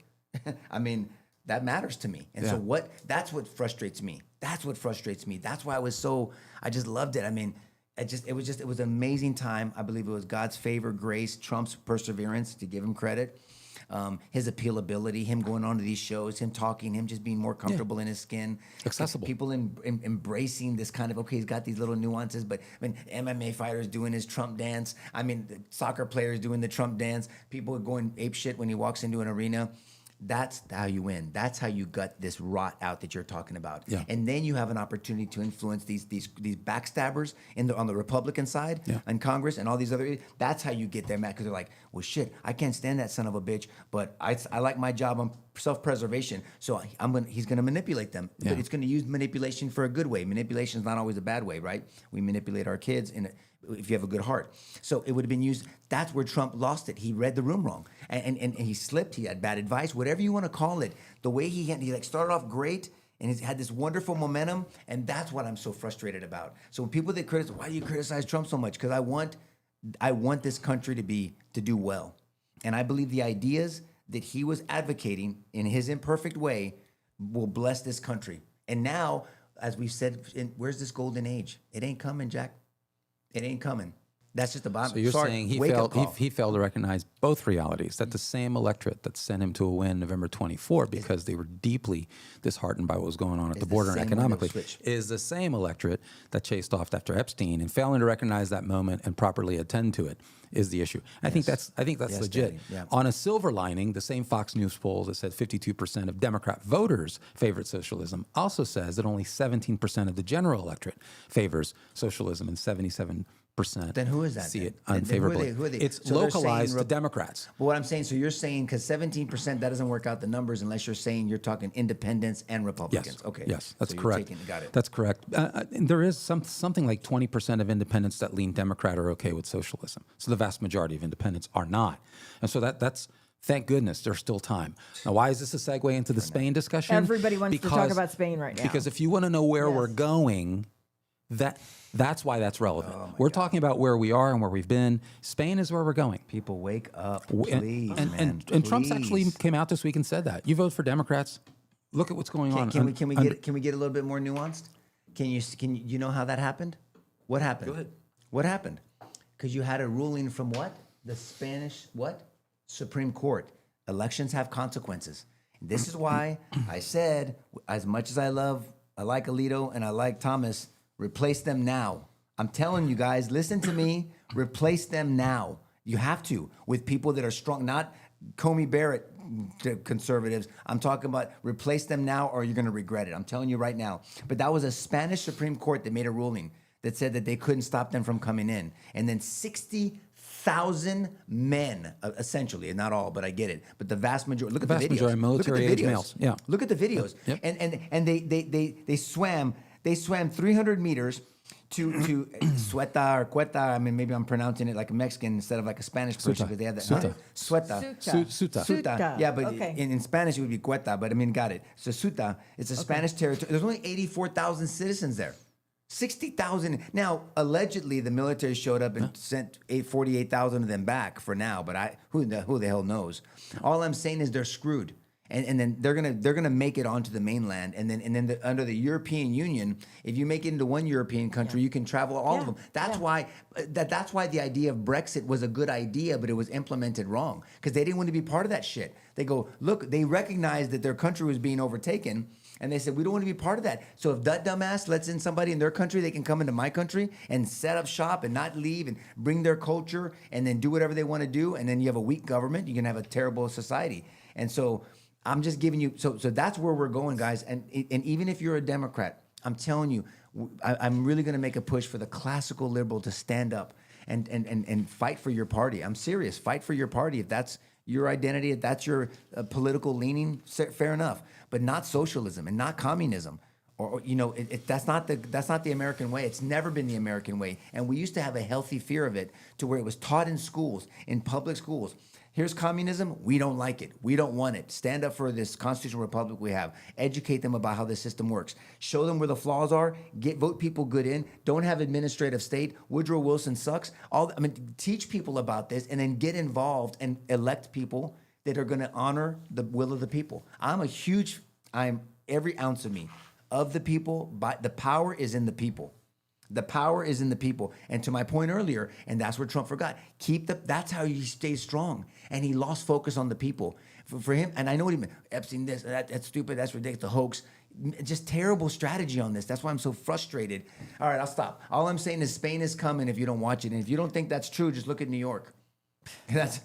I mean, that matters to me. And so that's what frustrates me. That's what frustrates me. That's why I just loved it. I mean, it was an amazing time. I believe it was God's favor, grace, Trump's perseverance, to give him credit. His appealability, him going on to these shows, him talking, him just being more comfortable in his skin. Accessible. People embracing this kind of, okay, he's got these little nuances, but I mean, MMA fighters doing his Trump dance. I mean, the soccer players doing the Trump dance. People are going apeshit when he walks into an arena. That's how you win. That's how you gut this rot out that you're talking about. Yeah. And then you have an opportunity to influence these backstabbers on the Republican side in Congress and all these other. That's how you get them mad, because they're like, well, shit, I can't stand that son of a bitch, but I like my job on self-preservation, so he's going to manipulate them. Yeah. But it's going to use manipulation for a good way. Manipulation is not always a bad way, right? We manipulate our kids if you have a good heart. So it would have been used. That's where Trump lost it. He read the room wrong, and he slipped. He had bad advice, whatever you want to call it. The way he started off great, and he's had this wonderful momentum, and that's what I'm so frustrated about. So when people that criticize, why do you criticize Trump so much? Because I want this country to do well, and I believe the ideas that he was advocating in his imperfect way will bless this country. And now, as we've said, where's this golden age? It ain't coming, Jack. It ain't coming. That's just the bottom. So you're saying he failed to recognize both realities, that the same electorate that sent him to a win November 24 because they were deeply disheartened by what was going on at the border and economically, is the same electorate that chased off after Epstein, and failing to recognize that moment and properly attend to it is the issue. I think that's legit. Daddy. Yeah. On a silver lining, the same Fox News poll that said 52% of Democrat voters favored socialism also says that only 17% of the general electorate favors socialism and 77% Then who is that? see it Then unfavorably. who are they? It's So they're localized saying to Democrats. But what I'm saying, so you're saying because 17%, that doesn't work out the numbers unless you're saying you're talking independents and Republicans. Yes. Okay. Yes, that's So you're correct. got it. That's correct. And there is something like 20% of independents that lean Democrat are okay with socialism. So the vast majority of independents are not. And so that's thank goodness there's still time. Now, why is this a segue into the Spain discussion? Everybody wants to talk about Spain right now. Because if you want to know where we're going, That's why that's relevant. We're talking about where we are and where we've been. Spain is where we're going. People wake up, And- please, and, man. and Trump's please. actually came out this week and said that. You vote for Democrats. Look at what's going on. Can we get a little bit more nuanced? Can you know how that happened? What happened? Go ahead. What happened? Because you had a ruling from what? The Spanish Supreme Court. Elections have consequences. And this is why I said, as much as I like Alito and I like Thomas, replace them now. I'm telling you guys, listen to me. Replace them now. You have to, with people that are strong, not Comey Barrett conservatives. I'm talking about replace them now or you're going to regret it. I'm telling you right now. But that was a Spanish Supreme Court that made a ruling that said that they couldn't stop them from coming in. And then 60,000 men, essentially, and not all, but I get it. But the vast majority, look at the videos. vast majority, military age males. Yeah. Look at the videos. Yep. And they swam 300 meters to Sueta or Cueta. I mean, maybe I'm pronouncing it like a Mexican instead of like a Spanish person Suta. because they have that. Suta. Sueta. Suta. Suta. Yeah, but Okay. in Spanish it would be Cueta, but I mean, got it. So Suta, it's a Spanish territory. There's only 84,000 citizens there. 60,000. Now, allegedly, the military showed up and sent 48,000 of them back for now, but who the hell knows? All I'm saying is they're screwed. And then they're gonna make it onto the mainland, and then under the European Union, if you make it into one European country, you can travel all of them. That's why the idea of Brexit was a good idea, but it was implemented wrong because they didn't want to be part of that shit. They go, look, they recognized that their country was being overtaken, and they said we don't want to be part of that. So if that dumbass lets in somebody in their country, they can come into my country and set up shop and not leave and bring their culture and then do whatever they want to do, and then you have a weak government, you can have a terrible society, and so. I'm just giving you, so that's where we're going, guys. And even if you're a Democrat, I'm telling you, I'm really going to make a push for the classical liberal to stand up and fight for your party. I'm serious. Fight for your party. If that's your identity, if that's your political leaning, fair enough. But not socialism and not communism. Or that's not the American way. It's never been the American way. And we used to have a healthy fear of it to where it was taught in schools, in public schools. Here's communism. We don't like it. We don't want it. Stand up for this constitutional republic we have. Educate them about how the system works. Show them where the flaws are. Vote people good in. Don't have administrative state. Woodrow Wilson sucks. Teach people about this and then get involved and elect people that are going to honor the will of the people. I'm every ounce of me of the people. But the power is in the people. The power is in the people. And to my point earlier, and that's what Trump forgot, that's how he stays strong. And he lost focus on the people. For him, and I know what he meant, Epstein this, that's stupid, that's ridiculous, the hoax. Just terrible strategy on this. That's why I'm so frustrated. All right, I'll stop. All I'm saying is Spain is coming if you don't watch it. And if you don't think that's true, just look at New York. That's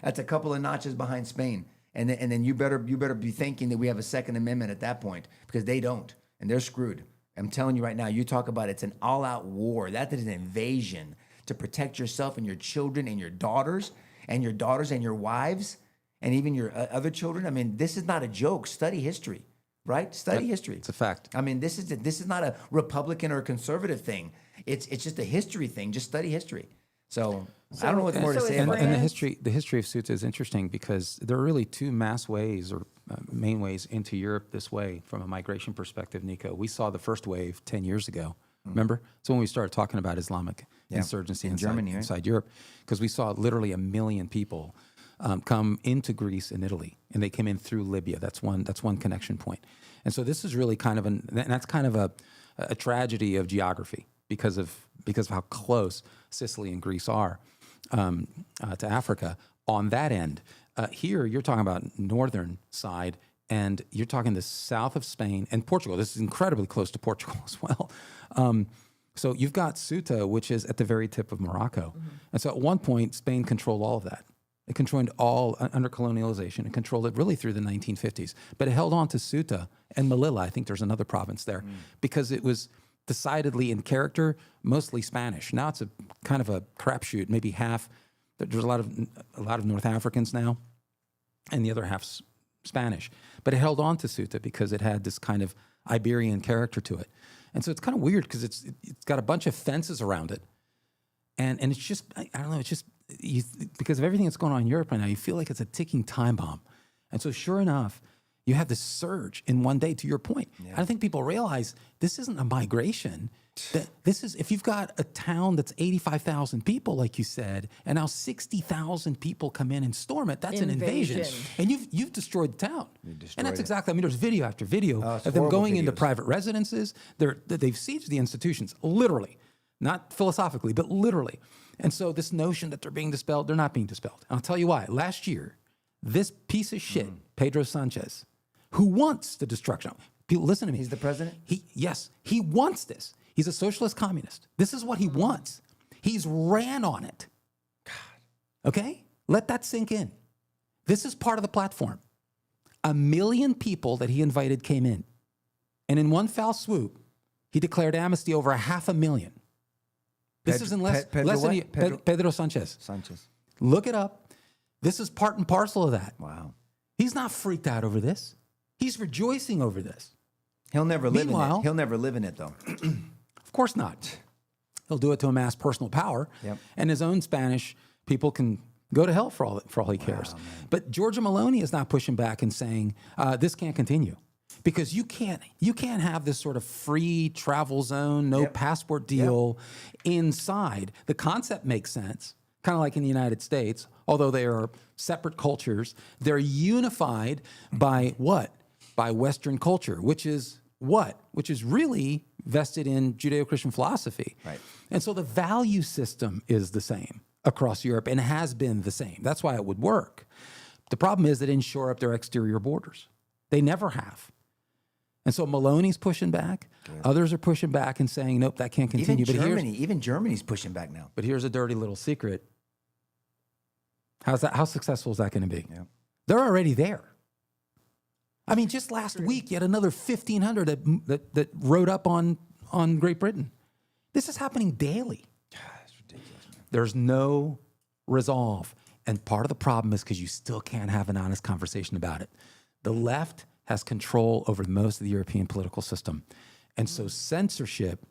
a couple of notches behind Spain. And then you better be thinking that we have a Second Amendment at that point, because they don't. And they're screwed. I'm telling you right now, you talk about it's an all-out war. That is an invasion to protect yourself and your children and your daughters and your wives and even your other children. I mean, this is not a joke. Study history, right? Study history. It's a fact. I mean, this is not a Republican or conservative thing. It's just a history thing. Just study history. So I don't know what more to say about And that. the history of Ceuta is interesting because there are really two mass ways or main ways into Europe this way from a migration perspective, Nico. We saw the first wave 10 years ago. Remember? So when we started talking about Islamic insurgency in Germany, right? inside Europe, because we saw literally 1 million people come into Greece and Italy, and they came in through Libya. That's one connection point. And so this is really kind of a tragedy of geography because of how close Sicily and Greece are to Africa on that end. Here, you're talking about northern side, and you're talking the south of Spain and Portugal. This is incredibly close to Portugal as well. So you've got Ceuta, which is at the very tip of Morocco. Mm-hmm. And so at one point, Spain controlled all of that. It controlled all under colonialization and controlled it really through the 1950s. But it held on to Ceuta and Melilla. I think there's another province there because it was decidedly in character, mostly Spanish. Now it's a kind of a crapshoot, maybe half. There's a lot of North Africans now, and the other half's Spanish. But it held on to Ceuta because it had this kind of Iberian character to it. And so it's kind of weird because it's got a bunch of fences around it. And it's just, I don't know, it's just, because of everything that's going on in Europe right now, you feel like it's a ticking time bomb. And so sure enough, You have this surge in one day, to your point. I don't think people realize this isn't a migration. That this is, if you've got a town that's 85,000 people, like you said, and now 60,000 people come in and storm it, that's an invasion. And you've destroyed the town. And that's exactly, I mean, there's video after video of them going into private residences. They've sieged the institutions, literally. Not philosophically, but literally. And so this notion that they're being dispelled, they're not being dispelled. And I'll tell you why. Last year, this piece of shit, Pedro Sanchez, who wants the destruction. People, listen to me. He's the president? Yes, he wants this. He's a socialist communist. This is what he wants. He's ran on it. God. Okay? Let that sink in. This is part of the platform. 1 million people that he invited came in. And in one foul swoop, he declared amnesty over 500,000. This is in less than Pedro Sanchez. Look it up. This is part and parcel of that. Wow. He's not freaked out over this. He's rejoicing over this. He'll never live in it. He'll never live in it, though. Of course not. He'll do it to amass personal power. Yep. And his own Spanish people can go to hell for all he cares. Man. But Giorgia Meloni is not pushing back and saying, this can't continue. Because you can't have this sort of free travel zone, no passport deal inside. The concept makes sense, kind of like in the United States, although they are separate cultures. They're unified by what? By Western culture, which is what? Which is really vested in Judeo-Christian philosophy. Right. And so the value system is the same across Europe and has been the same. That's why it would work. The problem is they didn't shore up their exterior borders. They never have. And so Maloney's pushing back. Good. Others are pushing back and saying, nope, that can't continue. Even Germany's pushing back now. But here's a dirty little secret. How successful is that going to be? Yeah. They're already there. I mean, just last week, you had another 1,500 that rode up on Great Britain. This is happening daily. God, that's ridiculous, man. There's no resolve. And part of the problem is because you still can't have an honest conversation about it. The left has control over most of the European political system. And so censorship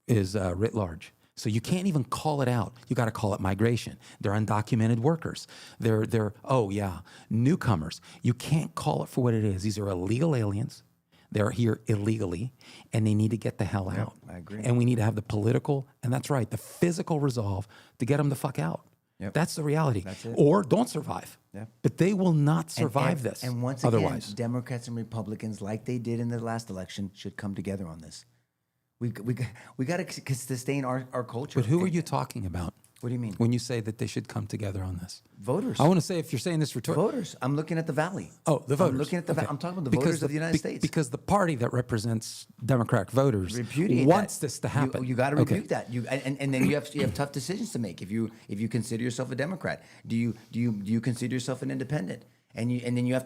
is writ large. So you can't even call it out. You got to call it migration. They're undocumented workers. They're newcomers. You can't call it for what it is. These are illegal aliens. They're here illegally, and they need to get the hell out. I agree. And we need to have the political, and that's right, the physical resolve to get them the fuck out. Yep. That's the reality. That's it. Or don't survive. Yeah. But they will not survive this. And once again, Democrats and Republicans, like they did in the last election, should come together on this. We got to sustain our culture. But who are you talking about? What do you mean? When you say that they should come together on this? Voters. I want to say, if you're saying this rhetorically. Voters. I'm looking at the Valley. Oh, the voters. I'm looking at the I'm talking about the voters of the United States. Because the party that represents Democratic voters repudiate wants that. this to happen. You got to rebuke that. And then you have tough decisions to make. If you consider yourself a Democrat, do you consider yourself an independent? And then you have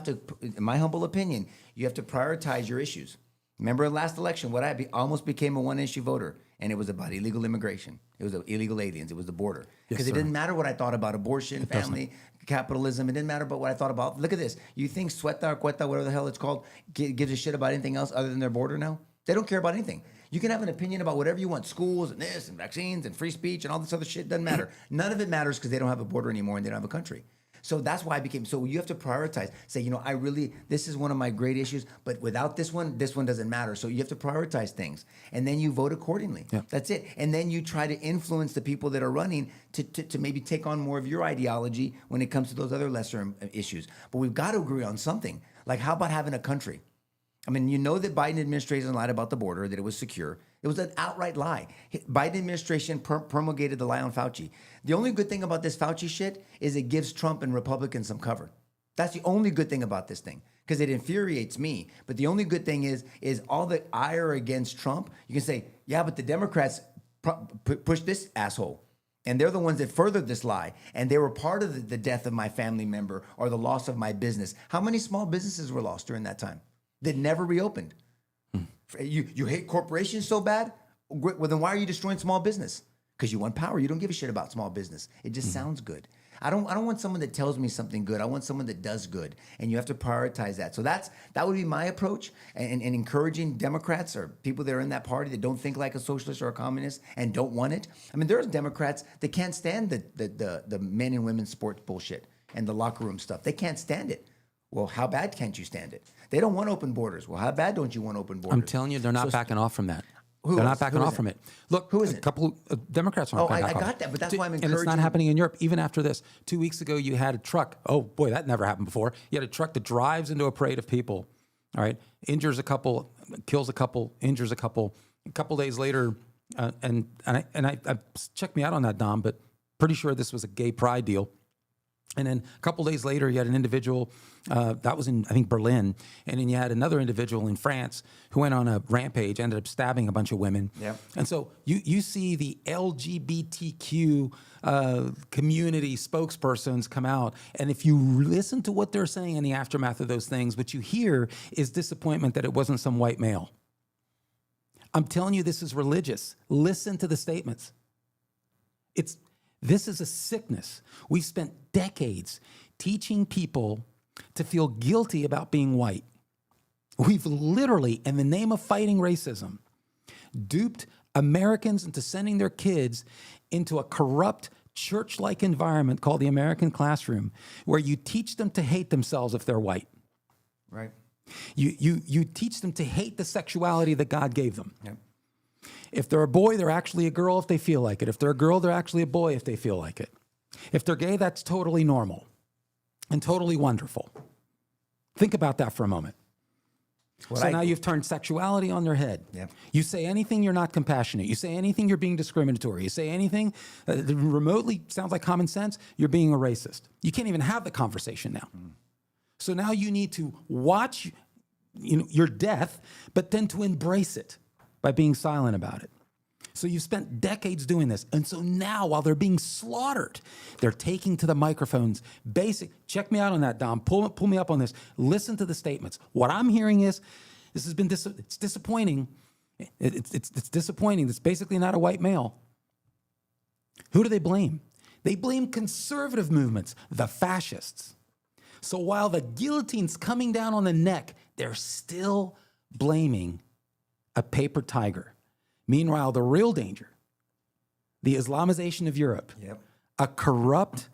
to, in my humble opinion, you have to prioritize your issues. Remember last election, what almost became a one-issue voter, and it was about illegal immigration. It was illegal aliens. It was the border. Because it didn't matter what I thought about abortion, family, capitalism. It didn't matter about what I thought about. Look at this. You think Sueta or Cueta, whatever the hell it's called, gives a shit about anything else other than their border now? They don't care about anything. You can have an opinion about whatever you want, schools and this and vaccines and free speech and all this other shit. Doesn't matter. None of it matters because they don't have a border anymore and they don't have a country. So that's why so you have to prioritize. Say, this is one of my great issues, but without this one doesn't matter. So you have to prioritize things. And then you vote accordingly. Yeah. That's it. And then you try to influence the people that are running to maybe take on more of your ideology when it comes to those other lesser issues. But we've got to agree on something. Like, how about having a country? I mean, you know that Biden administration lied about the border, that it was secure. It was an outright lie. Biden administration promulgated the lie on Fauci. The only good thing about this Fauci shit is it gives Trump and Republicans some cover. That's the only good thing about this thing, because it infuriates me. But the only good thing is all the ire against Trump. You can say, yeah, but the Democrats pushed this asshole. And they're the ones that furthered this lie. And they were part of the death of my family member or the loss of my business. How many small businesses were lost during that time that never reopened? You hate corporations so bad? Well, then why are you destroying small business? Because you want power. You don't give a shit about small business. It just sounds good. I don't want someone that tells me something good. I want someone that does good. And you have to prioritize that. So that would be my approach, and encouraging Democrats or people that are in that party that don't think like a socialist or a communist and don't want it. I mean, there's Democrats that can't stand the men and women sports bullshit and the locker room stuff. They can't stand it. Well, how bad can't you stand it? They don't want open borders. Well, how bad don't you want open borders? I'm telling you, they're not backing off from that. Who They're is? not backing Who is off it? from it. Look, Who is a it? couple of Democrats aren't I backing off. got that, but that's why I'm And it's not encouraging- happening in Europe, even after this. 2 weeks ago, you had a truck. Oh, boy, that never happened before. You had a truck that drives into a parade of people, all right, injures a couple, kills a couple, injures a couple. A couple days later, and I check me out on that, Dom, but pretty sure this was a gay pride deal. And then a couple days later, you had an individual that was in, I think, Berlin. And then you had another individual in France who went on a rampage, ended up stabbing a bunch of women. Yep. And so you see the LGBTQ community spokespersons come out. And if you listen to what they're saying in the aftermath of those things, what you hear is disappointment that it wasn't some white male. I'm telling you, this is religious. Listen to the statements. This is a sickness. We've spent decades teaching people to feel guilty about being white. We've literally, in the name of fighting racism, duped Americans into sending their kids into a corrupt church-like environment called the American classroom, where you teach them to hate themselves if they're white. Right. You teach them to hate the sexuality that God gave them. Yep. If they're a boy, they're actually a girl if they feel like it. If they're a girl, they're actually a boy if they feel like it. If they're gay, that's totally normal and totally wonderful. Think about that for a moment. Now you've turned sexuality on their head. Yep. You say anything, you're not compassionate. You say anything, you're being discriminatory. You say anything that remotely sounds like common sense, you're being a racist. You can't even have the conversation now. So now you need to watch your death, but then to embrace it by being silent about it. So you've spent decades doing this. And so now, while they're being slaughtered, they're taking to the microphones. Check me out on that, Dom. Pull me up on this. Listen to the statements. What I'm hearing is, it's disappointing. It's disappointing. It's basically not a white male. Who do they blame? They blame conservative movements, the fascists. So while the guillotine's coming down on the neck, they're still blaming a paper tiger. Meanwhile, the real danger, the Islamization of Europe, Yep. a corrupt,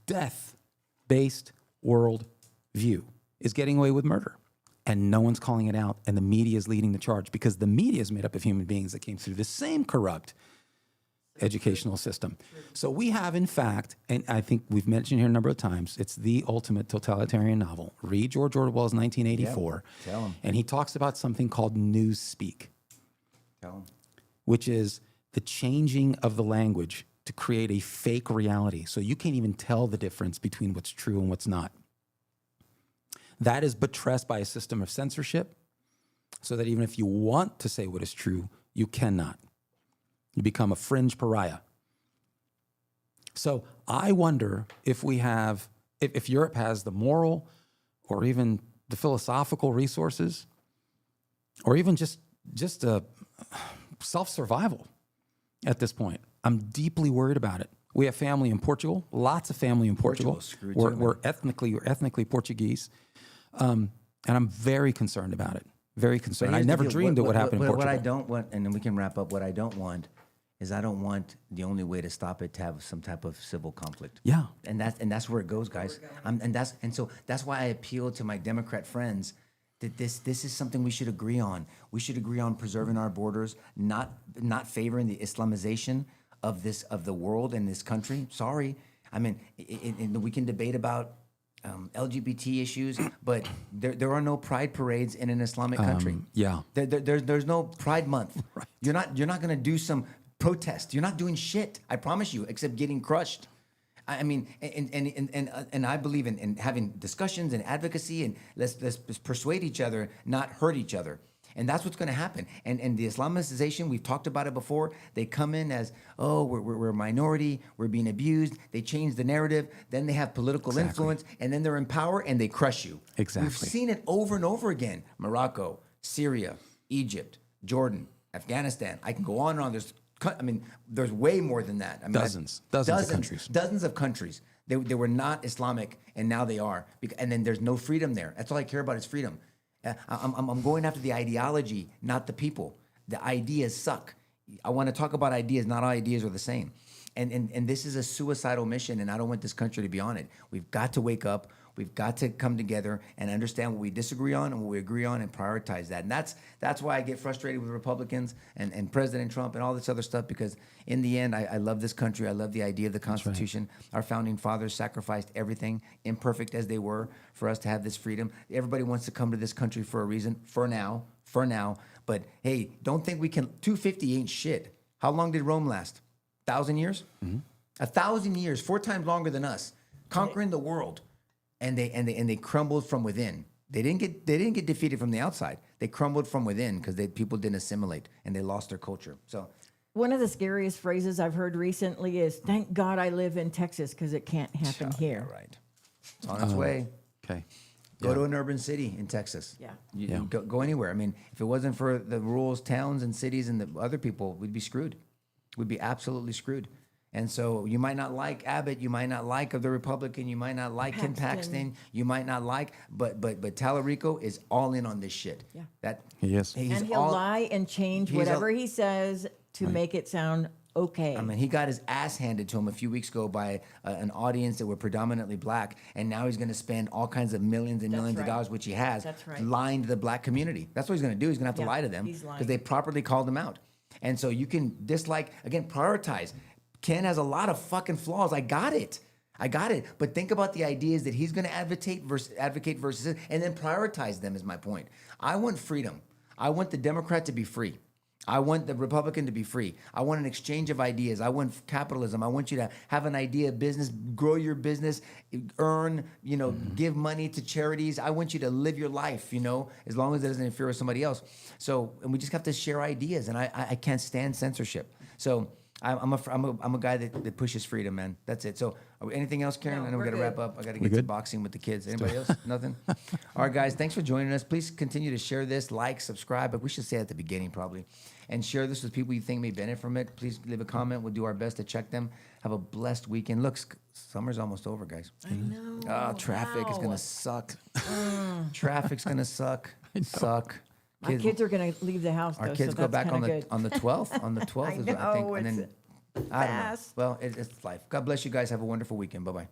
death-based world view, is getting away with murder. And no one's calling it out, and the media is leading the charge because the media is made up of human beings that came through the same corrupt educational system. So we have, in fact, and I think we've mentioned here a number of times, it's the ultimate totalitarian novel. Read George Orwell's 1984. Yep. Tell 'em. And he talks about something called newspeak, Tell 'em. which is the changing of the language to create a fake reality. So you can't even tell the difference between what's true and what's not. That is buttressed by a system of censorship, so that even if you want to say what is true, you cannot. You become a fringe pariah. So I wonder if if Europe has the moral or even the philosophical resources, or even just a self-survival at this point. I'm deeply worried about it. We have family in Portugal, lots of family in Portugal. Portugal's screwed We're too, ethnically Portuguese. And I'm very concerned about it. Very concerned. But I here's the never deal. dreamed it would happen in Portugal. What I don't want, and then we can wrap up, what I don't want is I don't want the only way to stop it to have some type of civil conflict. Yeah. And that's where it goes, guys. So that's why I appeal to my Democrat friends that this is something we should agree on. We should agree on preserving our borders, not favoring the Islamization of the world and this country. Sorry. I mean, we can debate about LGBT issues, but there are no pride parades in an Islamic country. Yeah. There's no Pride Month. Right. You're not going to do some protest. You're not doing shit. I promise you, except getting crushed. I mean, and I believe in having discussions and advocacy, and let's persuade each other, not hurt each other. And that's what's going to happen. And the Islamization, we've talked about it before. They come in as, oh, we're a minority, we're being abused. They change the narrative. Then they have political influence, and then they're in power and they crush you. Exactly. We've seen it over and over again. Morocco, Syria, Egypt, Jordan, Afghanistan. I can go on and on. There's way more than that. I mean, Dozens of countries. Dozens of countries. They were not Islamic, and now they are. And then there's no freedom there. That's all I care about is freedom. I'm going after the ideology, not the people. The ideas suck. I want to talk about ideas. Not all ideas are the same. And this is a suicidal mission, and I don't want this country to be on it. We've got to wake up. We've got to come together and understand what we disagree on and what we agree on and prioritize that. And that's why I get frustrated with Republicans and President Trump and all this other stuff, because in the end, I love this country. I love the idea of the Constitution. Our founding fathers sacrificed everything, imperfect as they were, for us to have this freedom. Everybody wants to come to this country for a reason, for now. But hey, don't think we can, 250 ain't shit. How long did Rome last? 1,000 years? 1,000 years, 4 times longer than us, conquering the world. And they crumbled from within. They didn't get defeated from the outside. They crumbled from within because people didn't assimilate and they lost their culture. So One of the scariest phrases I've heard recently is, "Thank God I live in Texas because it can't happen here." yeah, right. It's on its way. Okay. Go to an urban city in Texas. Yeah. You go anywhere. I mean, if it wasn't for the rural towns and cities and the other people, we'd be screwed. We'd be absolutely screwed. And so you might not like Abbott, you might not like the Republican, you might not like Ken Paxton, you might not like, but Tallarico is all in on this shit. Yeah. He is. And he'll lie and change whatever he says to make it sound okay. I mean, he got his ass handed to him a few weeks ago by an audience that were predominantly black, and now he's going to spend all kinds of millions and millions of dollars, which he has, lying to the black community. That's what he's going to do. He's going to have to lie to them because they properly called him out. And so you can dislike, again, prioritize. Ken has a lot of fucking flaws. I got it. But think about the ideas that he's going to advocate versus, and then prioritize them is my point. I want freedom. I want the Democrat to be free. I want the Republican to be free. I want an exchange of ideas. I want capitalism. I want you to have an idea of business, grow your business, earn, give money to charities. I want you to live your life, as long as it doesn't interfere with somebody else. So, and we just have to share ideas, and I can't stand censorship. So I'm a guy that pushes freedom, man. That's it. So anything else, Karen? No, I know we got to wrap up. I got to get to boxing with the kids. Anybody else? Nothing? All right, guys. Thanks for joining us. Please continue to share this, like, subscribe. But we should say at the beginning probably. And share this with people you think may benefit from it. Please leave a comment. We'll do our best to check them. Have a blessed weekend. Look, summer's almost over, guys. I know. Oh, traffic is going to suck. Traffic's going to suck. Suck. My kids are going to leave the house, though, Our kids so go that's back on kinda the good. 12th. On the 12th I is what I know, think. And it's then I don't know. fast. Well, it's life. God bless you guys. Have a wonderful weekend. Bye-bye.